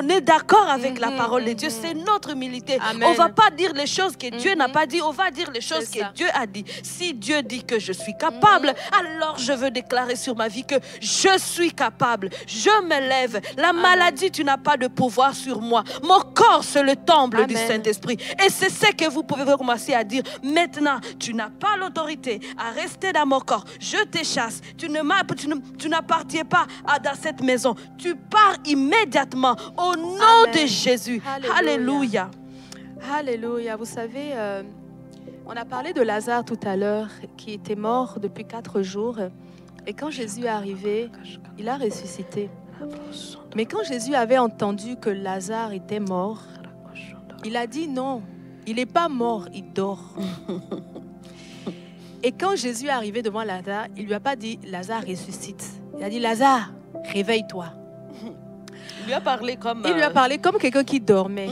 est d'accord avec la parole de Dieu, c'est notre humilité. On ne va pas dire les choses que Dieu n'a pas dit, on va dire les choses que Dieu a dit. Si Dieu dit que je suis capable, alors je veux déclarer sur ma vie que je suis capable. Je me lève. La maladie, tu n'as pas de pouvoir sur moi. Mon corps, c'est le temple du Saint-Esprit. Et c'est ce que vous pouvez commencer à dire. Maintenant, tu n'as pas l'autorité à rester dans mon corps. Je te chasse. Tu n'appartiens pas dans cette maison. Tu pars immédiatement au nom de Jésus. Alléluia. Alléluia. Vous savez, on a parlé de Lazare tout à l'heure, qui était mort depuis 4 jours. Et quand Jésus est arrivé, il a ressuscité. Mais quand Jésus avait entendu que Lazare était mort, il a dit non, il n'est pas mort, il dort. Et quand Jésus est arrivé devant Lazare, il ne lui a pas dit Lazare ressuscite. Il a dit Lazare, réveille-toi. Il lui a parlé comme... Il lui a parlé comme quelqu'un qui dormait.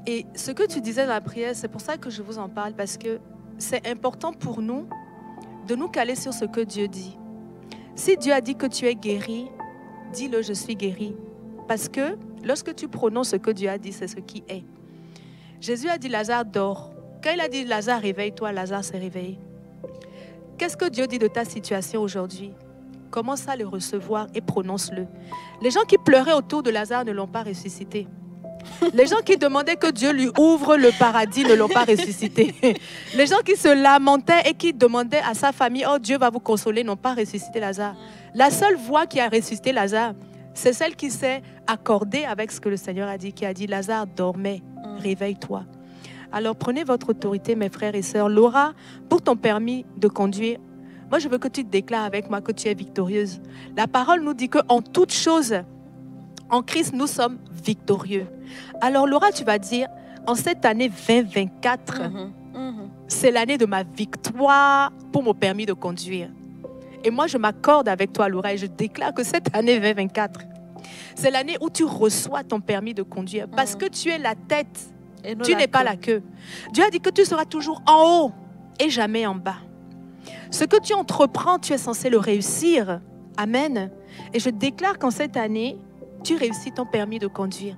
Et ce que tu disais dans la prière, c'est pour ça que je vous en parle, parce que c'est important pour nous de nous caler sur ce que Dieu dit. Si Dieu a dit que tu es guéri, dis-le, je suis guéri. Parce que lorsque tu prononces ce que Dieu a dit, c'est ce qui est. Jésus a dit Lazare dort. Quand il a dit Lazare réveille-toi, Lazare s'est réveillé. Qu'est-ce que Dieu dit de ta situation aujourd'hui? Commence à le recevoir et prononce-le. Les gens qui pleuraient autour de Lazare ne l'ont pas ressuscité. Les gens qui demandaient que Dieu lui ouvre le paradis ne l'ont pas ressuscité. Les gens qui se lamentaient et qui demandaient à sa famille, oh Dieu va vous consoler, n'ont pas ressuscité Lazare. La seule voix qui a ressuscité Lazare, c'est celle qui s'est accordée avec ce que le Seigneur a dit, qui a dit Lazare dormait, réveille-toi. Alors prenez votre autorité, mes frères et sœurs. Laura, pour ton permis de conduire, moi je veux que tu te déclares avec moi que tu es victorieuse. La parole nous dit qu'en toutes choses, en Christ, nous sommes victorieux. Alors Laura, tu vas dire, en cette année 2024, c'est l'année de ma victoire pour mon permis de conduire. Et moi, je m'accorde avec toi, Laura, et je déclare que cette année 2024, c'est l'année où tu reçois ton permis de conduire. Parce que tu es la tête, tu n'es pas la queue. Dieu a dit que tu seras toujours en haut et jamais en bas. Ce que tu entreprends, tu es censé le réussir. Amen. Et je déclare qu'en cette année, tu réussis ton permis de conduire.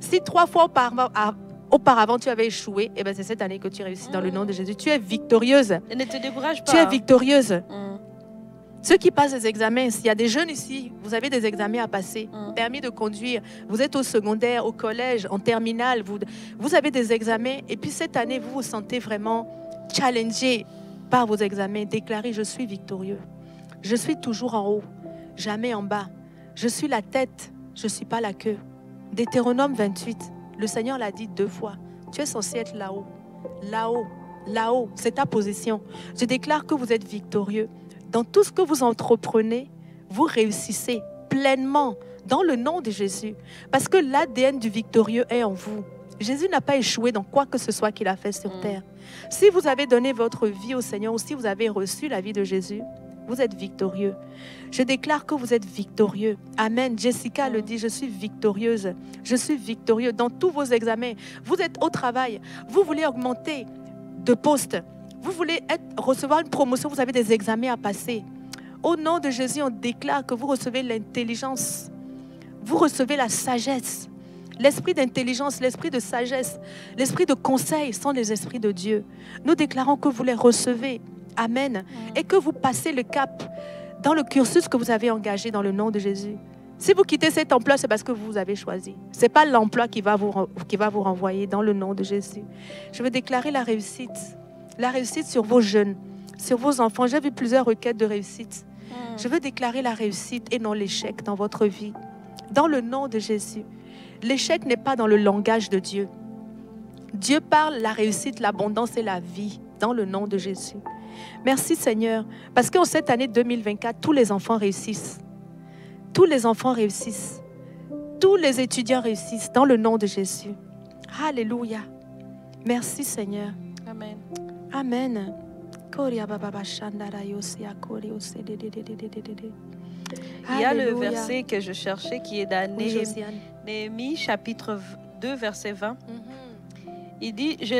Si 3 fois auparavant tu avais échoué, eh ben c'est cette année que tu réussis dans le nom de Jésus. Tu es victorieuse. Et ne te décourage pas. Tu es victorieuse. Ceux qui passent des examens, s'il y a des jeunes ici, vous avez des examens à passer, permis de conduire, vous êtes au secondaire, au collège, en terminale, vous avez des examens et puis cette année, vous vous sentez vraiment challengé par vos examens. Déclarez, je suis victorieux. Je suis toujours en haut, jamais en bas. Je suis la tête, je ne suis pas la queue. Deutéronome 28, le Seigneur l'a dit 2 fois. Tu es censé être là-haut, là-haut, là-haut. C'est ta position. Je déclare que vous êtes victorieux. Dans tout ce que vous entreprenez, vous réussissez pleinement dans le nom de Jésus. Parce que l'ADN du victorieux est en vous. Jésus n'a pas échoué dans quoi que ce soit qu'il a fait sur terre. Si vous avez donné votre vie au Seigneur ou si vous avez reçu la vie de Jésus, vous êtes victorieux. Je déclare que vous êtes victorieux. Amen. Jessica le dit, je suis victorieuse. Je suis victorieux dans tous vos examens. Vous êtes au travail. Vous voulez augmenter de poste. Vous voulez recevoir une promotion. Vous avez des examens à passer. Au nom de Jésus, on déclare que vous recevez l'intelligence. Vous recevez la sagesse. L'esprit d'intelligence, l'esprit de sagesse, l'esprit de conseil sont les esprits de Dieu. Nous déclarons que vous les recevez. Amen. Et que vous passez le cap dans le cursus que vous avez engagé dans le nom de Jésus. Si vous quittez cet emploi, c'est parce que vous avez choisi. Ce n'est pas l'emploi qui va vous renvoyer dans le nom de Jésus. Je veux déclarer la réussite sur vos jeunes, sur vos enfants. J'ai vu plusieurs requêtes de réussite. Je veux déclarer la réussite et non l'échec dans votre vie. Dans le nom de Jésus. L'échec n'est pas dans le langage de Dieu. Dieu parle la réussite, l'abondance et la vie dans le nom de Jésus. Merci Seigneur, parce qu'en cette année 2024, tous les enfants réussissent. Tous les enfants réussissent. Tous les étudiants réussissent dans le nom de Jésus. Alléluia. Merci Seigneur. Amen. Amen. Il y a le verset que je cherchais qui est dans Néhémie chapitre 2 verset 20. Il dit, je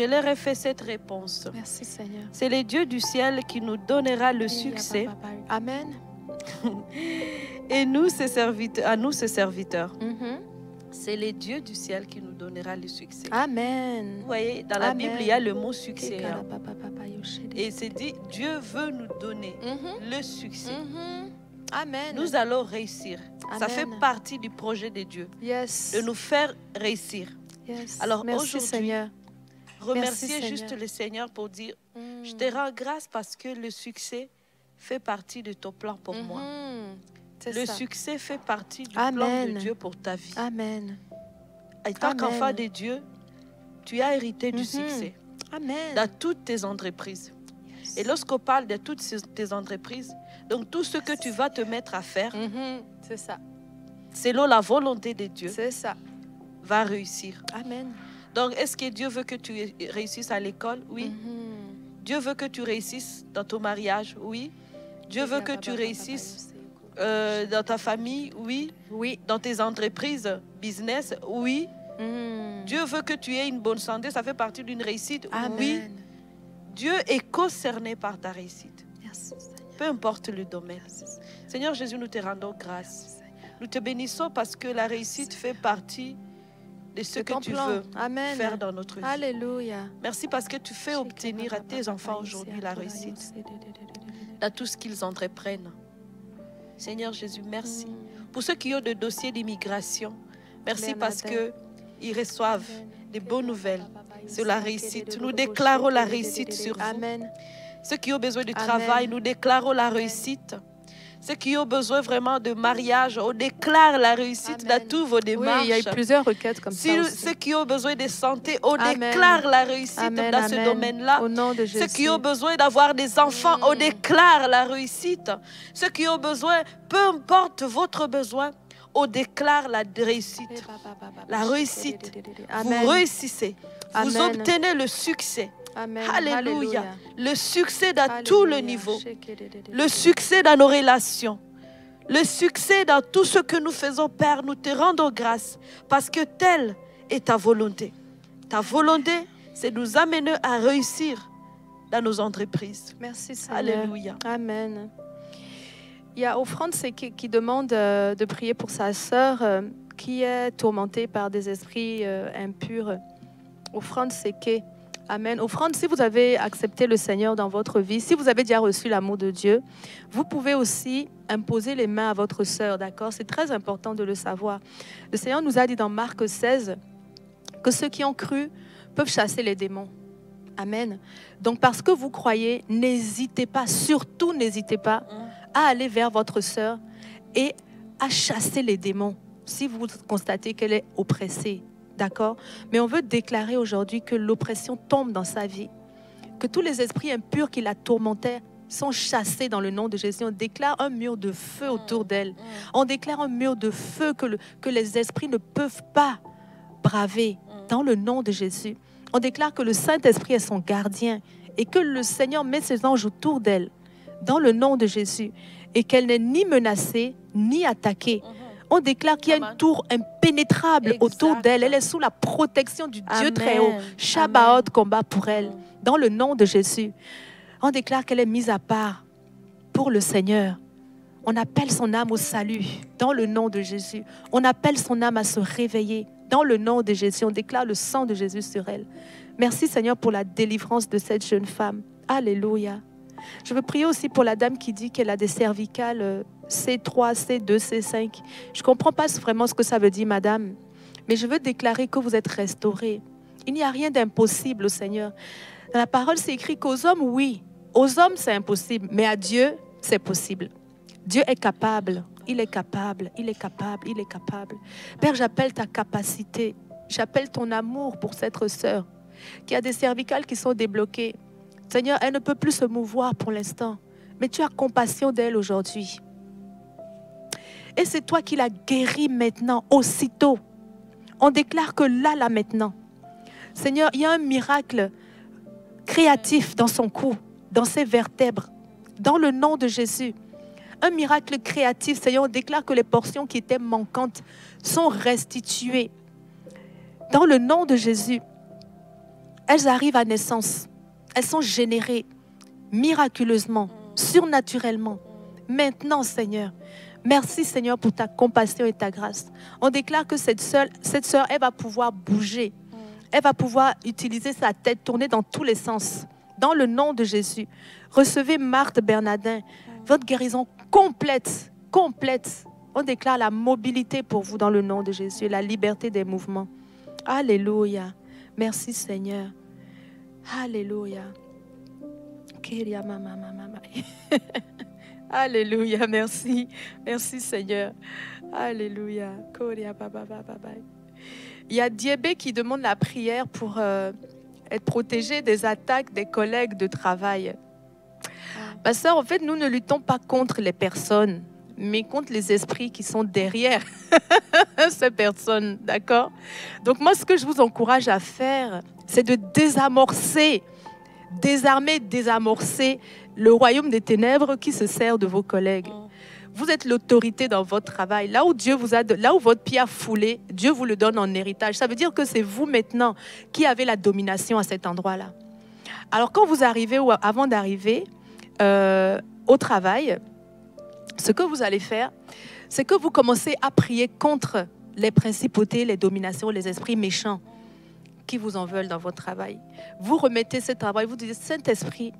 leur ai fait cette réponse. Merci Seigneur. C'est le Dieu du ciel qui nous donnera le succès. Amen. Et nous, ses serviteurs. C'est le Dieu du ciel qui nous donnera le succès. Amen. Vous voyez, dans la Bible, il y a le mot succès. Hein. Et c'est dit, Dieu veut nous donner le succès. Amen. Nous allons réussir. Amen. Ça fait partie du projet de Dieu. Yes. De nous faire réussir. Yes. Alors merci Seigneur. Remercier Merci, juste Seigneur. le Seigneur pour dire, je te rends grâce parce que le succès fait partie de ton plan pour moi. Le succès fait partie du plan de Dieu pour ta vie. Amen. Et tant qu'enfant de Dieu, tu as hérité du succès. Amen. Dans toutes tes entreprises. Yes. Et lorsqu'on parle de toutes tes entreprises, donc tout ce que tu vas te mettre à faire, c'est ça. Selon la volonté de Dieu, c'est ça. Va réussir. Amen. Donc, est-ce que Dieu veut que tu réussisses à l'école? Oui. Dieu veut que tu réussisses dans ton mariage? Oui. Dieu veut que tu réussisses dans ta famille? Oui. Oui. Dans tes entreprises, business? Oui. Dieu veut que tu aies une bonne santé, ça fait partie d'une réussite? Amen. Oui. Dieu est concerné par ta réussite. Merci, peu importe le domaine. Seigneur Jésus, nous te rendons grâce. Nous te bénissons parce que la réussite fait partie de ce que tu veux faire dans notre vie. Alléluia. Merci parce que tu fais obtenir à tes enfants aujourd'hui la réussite dans tout ce qu'ils entreprennent. Seigneur Jésus, merci. Pour ceux qui ont des dossiers d'immigration, merci parce qu'ils reçoivent des bonnes nouvelles sur la réussite. Nous déclarons la réussite sur vous. Ceux qui ont besoin de travail, nous déclarons la réussite. Ceux qui ont besoin vraiment de mariage, on déclare la réussite dans tous vos démarches. Oui, il y a eu plusieurs requêtes comme ça aussi. Ceux qui ont besoin de santé, on déclare la réussite dans ce domaine-là. Au nom de Jésus. Ceux qui ont besoin d'avoir des enfants, on déclare la réussite. Ceux qui ont besoin, peu importe votre besoin, on déclare la réussite. La réussite. Vous réussissez. Vous obtenez le succès. Amen. Alléluia. Le succès dans tous les niveaux. Le succès dans nos relations. Le succès dans tout ce que nous faisons, Père. Nous te rendons grâce parce que telle est ta volonté. Ta volonté, c'est de nous amener à réussir dans nos entreprises. Merci Seigneur. Alléluia. Amen. Il y a Offrande qui demande de prier pour sa sœur qui est tourmentée par des esprits impurs. Offrande Seke. Amen. Offrande, si vous avez accepté le Seigneur dans votre vie, si vous avez déjà reçu l'amour de Dieu, vous pouvez aussi imposer les mains à votre sœur, d'accord? C'est très important de le savoir. Le Seigneur nous a dit dans Marc 16 que ceux qui ont cru peuvent chasser les démons. Amen. Donc parce que vous croyez, n'hésitez pas, surtout n'hésitez pas à aller vers votre sœur et à chasser les démons si vous constatez qu'elle est oppressée. D'accord? Mais on veut déclarer aujourd'hui que l'oppression tombe dans sa vie, que tous les esprits impurs qui la tourmentaient sont chassés dans le nom de Jésus. On déclare un mur de feu autour d'elle. On déclare un mur de feu que les esprits ne peuvent pas braver dans le nom de Jésus. On déclare que le Saint-Esprit est son gardien et que le Seigneur met ses anges autour d'elle dans le nom de Jésus et qu'elle n'est ni menacée ni attaquée. On déclare qu'il y a une tour impénétrable autour d'elle. Elle est sous la protection du Dieu très haut. Shabbaoth combat pour elle. Dans le nom de Jésus. On déclare qu'elle est mise à part pour le Seigneur. On appelle son âme au salut. Dans le nom de Jésus. On appelle son âme à se réveiller. Dans le nom de Jésus. On déclare le sang de Jésus sur elle. Merci Seigneur pour la délivrance de cette jeune femme. Alléluia. Je veux prier aussi pour la dame qui dit qu'elle a des cervicales C3, C2, C5. Je ne comprends pas vraiment ce que ça veut dire, madame. Mais je veux déclarer que vous êtes restaurée. Il n'y a rien d'impossible au Seigneur. Dans la parole, c'est écrit qu'aux hommes, oui. Aux hommes, c'est impossible. Mais à Dieu, c'est possible. Dieu est capable. Il est capable. Il est capable. Il est capable. Père, j'appelle ta capacité. J'appelle ton amour pour cette sœur qui a des cervicales qui sont débloquées. Seigneur, elle ne peut plus se mouvoir pour l'instant, mais tu as compassion d'elle aujourd'hui. Et c'est toi qui la guéris maintenant, aussitôt. On déclare que là maintenant, Seigneur, il y a un miracle créatif dans son cou, dans ses vertèbres, dans le nom de Jésus. Un miracle créatif, Seigneur, on déclare que les portions qui étaient manquantes sont restituées. Dans le nom de Jésus, elles arrivent à naissance. Elles sont générées miraculeusement, surnaturellement. Maintenant, Seigneur, merci, Seigneur, pour ta compassion et ta grâce. On déclare que cette sœur, elle va pouvoir bouger. Elle va pouvoir utiliser sa tête, tourner dans tous les sens. Dans le nom de Jésus, recevez Marthe Bernardin, votre guérison complète, complète. On déclare la mobilité pour vous dans le nom de Jésus, la liberté des mouvements. Alléluia. Merci, Seigneur. Alléluia. Alléluia, merci. Merci, Seigneur. Alléluia. Il y a Diébé qui demande la prière pour être protégé des attaques des collègues de travail. Ma sœur, en fait, nous ne luttons pas contre les personnes, mais contre les esprits qui sont derrière ces personnes, d'accord? Donc moi, ce que je vous encourage à faire, c'est de désamorcer, désarmer, désamorcer le royaume des ténèbres qui se sert de vos collègues. Vous êtes l'autorité dans votre travail. Là où Dieu vous a, là où votre pied a foulé, Dieu vous le donne en héritage. Ça veut dire que c'est vous maintenant qui avez la domination à cet endroit-là. Alors quand vous arrivez ou avant d'arriver au travail, ce que vous allez faire, c'est que vous commencez à prier contre les principautés, les dominations, les esprits méchants qui vous en veulent dans votre travail. Vous remettez ce travail, vous dites, Saint-Esprit,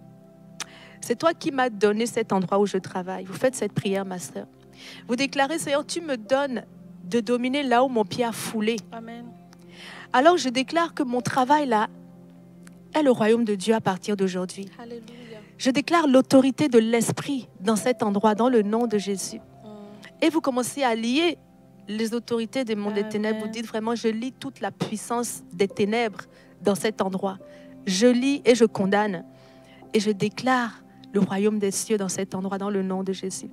c'est toi qui m'as donné cet endroit où je travaille. Vous faites cette prière, ma sœur. Vous déclarez, Seigneur, tu me donnes de dominer là où mon pied a foulé. Amen. Alors je déclare que mon travail là est le royaume de Dieu à partir d'aujourd'hui. Alléluia. Je déclare l'autorité de l'Esprit dans cet endroit, dans le nom de Jésus. Et vous commencez à lier les autorités des mondes des ténèbres. Vous dites vraiment, je lie toute la puissance des ténèbres dans cet endroit. Je lis et je condamne. Et je déclare le royaume des cieux dans cet endroit, dans le nom de Jésus.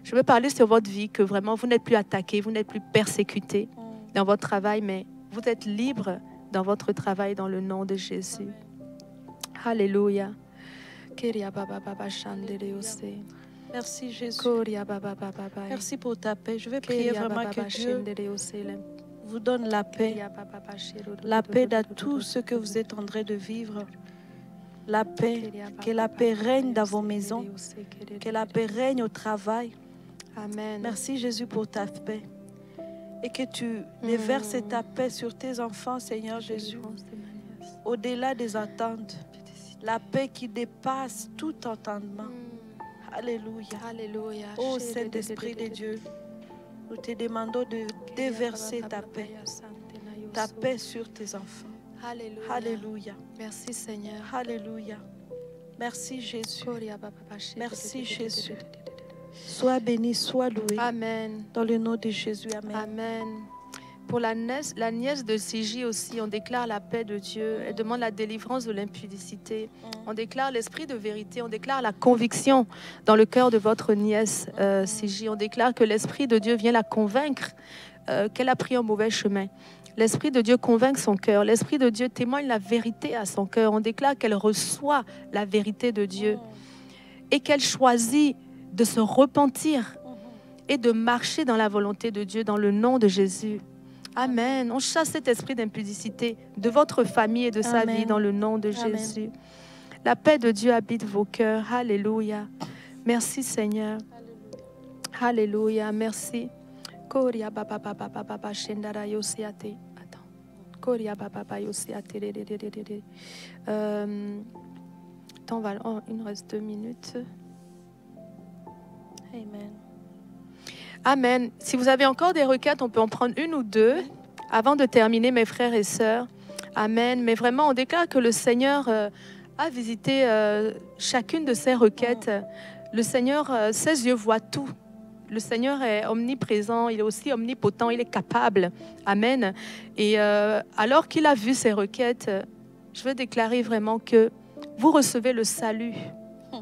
Je veux parler sur votre vie, que vraiment vous n'êtes plus attaqué, vous n'êtes plus persécuté dans votre travail, mais vous êtes libre dans votre travail dans le nom de Jésus. Alléluia. Merci Jésus. Merci pour ta paix. Je vais prier vraiment que Dieu vous donne la paix dans tout ce que vous êtes en train de vivre. La paix, que la paix règne dans vos maisons, que la paix règne au travail. Amen. Merci Jésus pour ta paix. Et que tu déverses ta paix sur tes enfants, Seigneur Jésus, au-delà des attentes. La paix qui dépasse tout entendement. Alléluia. Alléluia. Ô Saint-Esprit de Dieu, nous te demandons de déverser ta paix sur tes enfants. Alléluia. Alléluia. Merci Seigneur. Alléluia. Merci Jésus. Merci Jésus. Sois béni, sois loué. Amen. Dans le nom de Jésus. Amen. Amen. Pour la nièce de Siji aussi, on déclare la paix de Dieu. Elle demande la délivrance de l'impudicité. On déclare l'esprit de vérité. On déclare la conviction dans le cœur de votre nièce Siji. On déclare que l'esprit de Dieu vient la convaincre qu'elle a pris un mauvais chemin. L'esprit de Dieu convainc son cœur. L'esprit de Dieu témoigne la vérité à son cœur. On déclare qu'elle reçoit la vérité de Dieu et qu'elle choisit de se repentir et de marcher dans la volonté de Dieu dans le nom de Jésus. Amen. On chasse cet esprit d'impudicité de votre famille et de sa vie dans le nom de Jésus. La paix de Dieu habite vos cœurs. Alléluia. Merci Seigneur. Alléluia. Merci. Koria baba baba baba shendara yosiate. Attends. Koria baba baba yosiate. Il nous reste 2 minutes. Amen. Amen. Si vous avez encore des requêtes, on peut en prendre 1 ou 2 avant de terminer, mes frères et sœurs. Amen. Mais vraiment, on déclare que le Seigneur a visité chacune de ces requêtes. Le Seigneur, ses yeux voient tout. Le Seigneur est omniprésent, il est aussi omnipotent, il est capable. Amen. Et alors qu'il a vu ces requêtes, je veux déclarer vraiment que vous recevez le salut.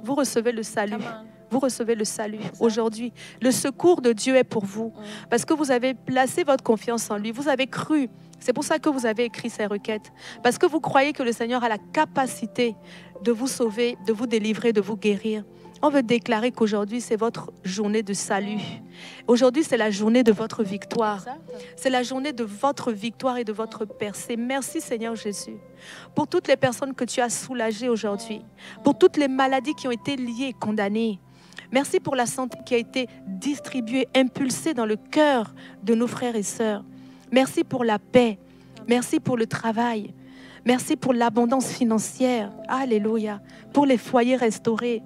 Vous recevez le salut. Vous recevez le salut aujourd'hui. Le secours de Dieu est pour vous. Parce que vous avez placé votre confiance en lui. Vous avez cru. C'est pour ça que vous avez écrit ces requêtes. Parce que vous croyez que le Seigneur a la capacité de vous sauver, de vous délivrer, de vous guérir. On veut déclarer qu'aujourd'hui, c'est votre journée de salut. Aujourd'hui, c'est la journée de votre victoire. C'est la journée de votre victoire et de votre percée. Merci Seigneur Jésus. Pour toutes les personnes que tu as soulagées aujourd'hui. Pour toutes les maladies qui ont été liées et condamnées. Merci pour la santé qui a été distribuée, impulsée dans le cœur de nos frères et sœurs. Merci pour la paix. Merci pour le travail. Merci pour l'abondance financière. Alléluia. Pour les foyers restaurés.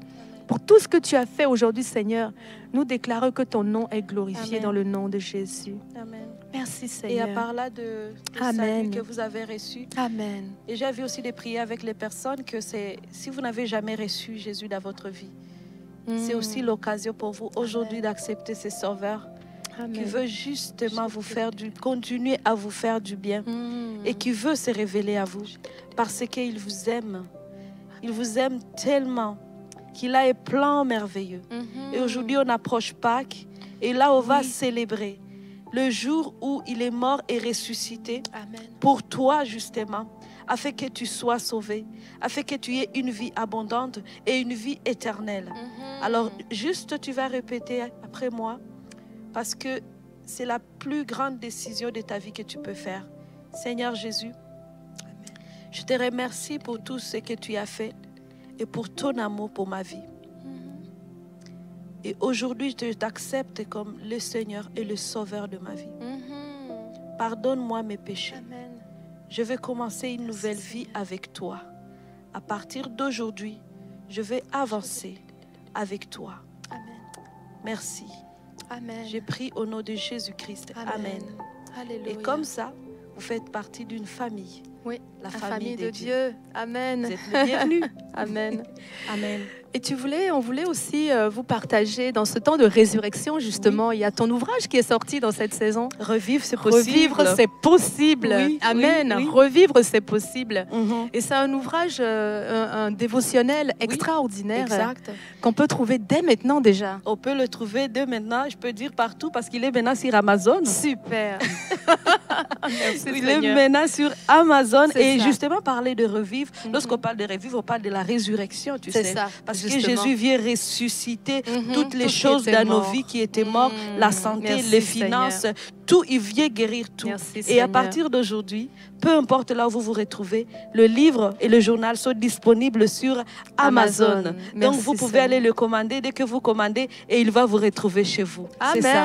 Pour tout ce que tu as fait aujourd'hui, Seigneur, nous déclarons que ton nom est glorifié dans le nom de Jésus. Amen. Merci, Seigneur. Et à part là de salut que vous avez reçu. Amen. Et j'ai vu aussi des prières avec les personnes que si vous n'avez jamais reçu Jésus dans votre vie, c'est aussi l'occasion pour vous aujourd'hui d'accepter ce Sauveur qui veut justement vous faire continuer à vous faire du bien et qui veut se révéler à vous parce qu'il vous aime. Il vous aime tellement qu'il a un plan merveilleux. Et aujourd'hui, on approche Pâques et là, on va célébrer le jour où il est mort et ressuscité pour toi, justement, afin que tu sois sauvé, afin que tu aies une vie abondante et une vie éternelle. Alors, juste, tu vas répéter après moi, parce que c'est la plus grande décision de ta vie que tu peux faire. Seigneur Jésus, je te remercie pour tout ce que tu as fait et pour ton amour pour ma vie. Et aujourd'hui, je t'accepte comme le Seigneur et le Sauveur de ma vie. Pardonne-moi mes péchés. Je vais commencer une nouvelle vie avec toi. À partir d'aujourd'hui, je vais avancer avec toi. Merci. J'ai pris au nom de Jésus-Christ. Amen. Alléluia. Et comme ça, vous faites partie d'une famille. Oui, la famille de Dieu. Amen. Vous êtes le bienvenu. Amen. Amen. Et on voulait aussi vous partager dans ce temps de résurrection, justement, il y a ton ouvrage qui est sorti dans cette saison. Revivre, c'est possible. Revivre, c'est possible. Oui, Amen. Oui, oui. Revivre, c'est possible. Et c'est un ouvrage, un dévotionnel extraordinaire qu'on peut trouver dès maintenant déjà. On peut le trouver dès maintenant, je peux dire partout, parce qu'il est maintenant sur Amazon. Super. Merci, il est maintenant sur Amazon. Et ça. Justement, parler de revivre, lorsqu'on parle de revivre, on parle de la résurrection, tu sais. C'est ça. Parce Justement. que Jésus vient ressusciter toutes les choses dans nos vies qui étaient mortes, la santé, Merci, les finances, Seigneur. Tout, il vient guérir tout. Merci, et Seigneur. à partir d'aujourd'hui, peu importe là où vous vous retrouvez, le livre et le journal sont disponibles sur Amazon. Donc Merci, vous pouvez Seigneur. aller le commander dès que vous commandez et il va vous retrouver chez vous. Amen. C'est ça.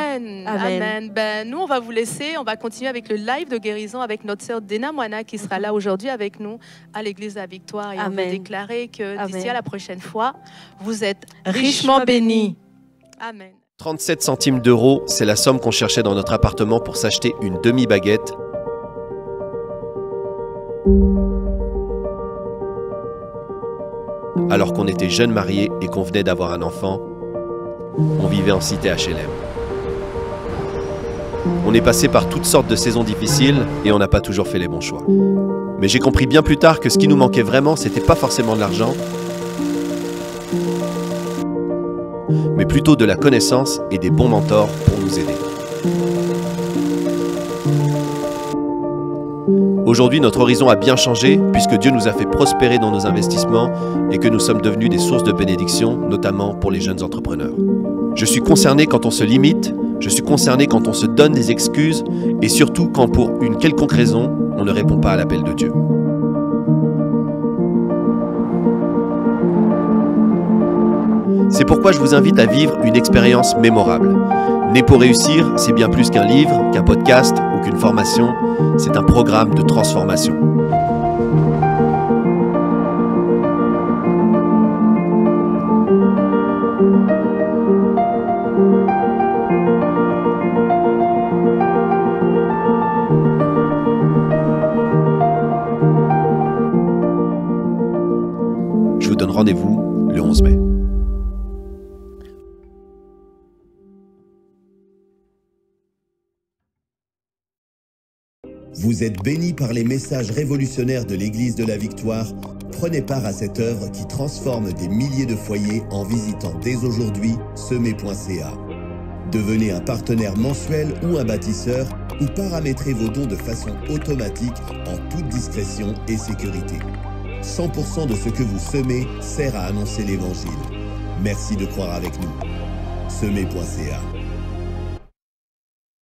Amen. Ben, nous, on va vous laisser. On va continuer avec le live de guérison avec notre sœur Dena Moana qui sera là aujourd'hui avec nous à l'église de la Victoire. Et on va déclarer que d'ici à la prochaine fois, vous êtes richement bénis. Amen. 37 centimes d'euros, c'est la somme qu'on cherchait dans notre appartement pour s'acheter une demi-baguette. Alors qu'on était jeunes mariés et qu'on venait d'avoir un enfant, on vivait en cité HLM. On est passé par toutes sortes de saisons difficiles et on n'a pas toujours fait les bons choix. Mais j'ai compris bien plus tard que ce qui nous manquait vraiment, c'était pas forcément de l'argent, mais plutôt de la connaissance et des bons mentors pour nous aider. Aujourd'hui, notre horizon a bien changé puisque Dieu nous a fait prospérer dans nos investissements et que nous sommes devenus des sources de bénédiction, notamment pour les jeunes entrepreneurs. Je suis concerné quand on se limite, je suis concerné quand on se donne des excuses et surtout quand pour une quelconque raison, on ne répond pas à l'appel de Dieu. C'est pourquoi je vous invite à vivre une expérience mémorable. Né pour réussir, c'est bien plus qu'un livre, qu'un podcast ou qu'une formation, c'est un programme de transformation. Je vous donne rendez-vous le 11 mai. Vous êtes bénis par les messages révolutionnaires de l'Église de la Victoire. Prenez part à cette œuvre qui transforme des milliers de foyers en visitant dès aujourd'hui semer.ca. Devenez un partenaire mensuel ou un bâtisseur ou paramétrez vos dons de façon automatique en toute discrétion et sécurité. 100% de ce que vous semez sert à annoncer l'Évangile. Merci de croire avec nous. Semer.ca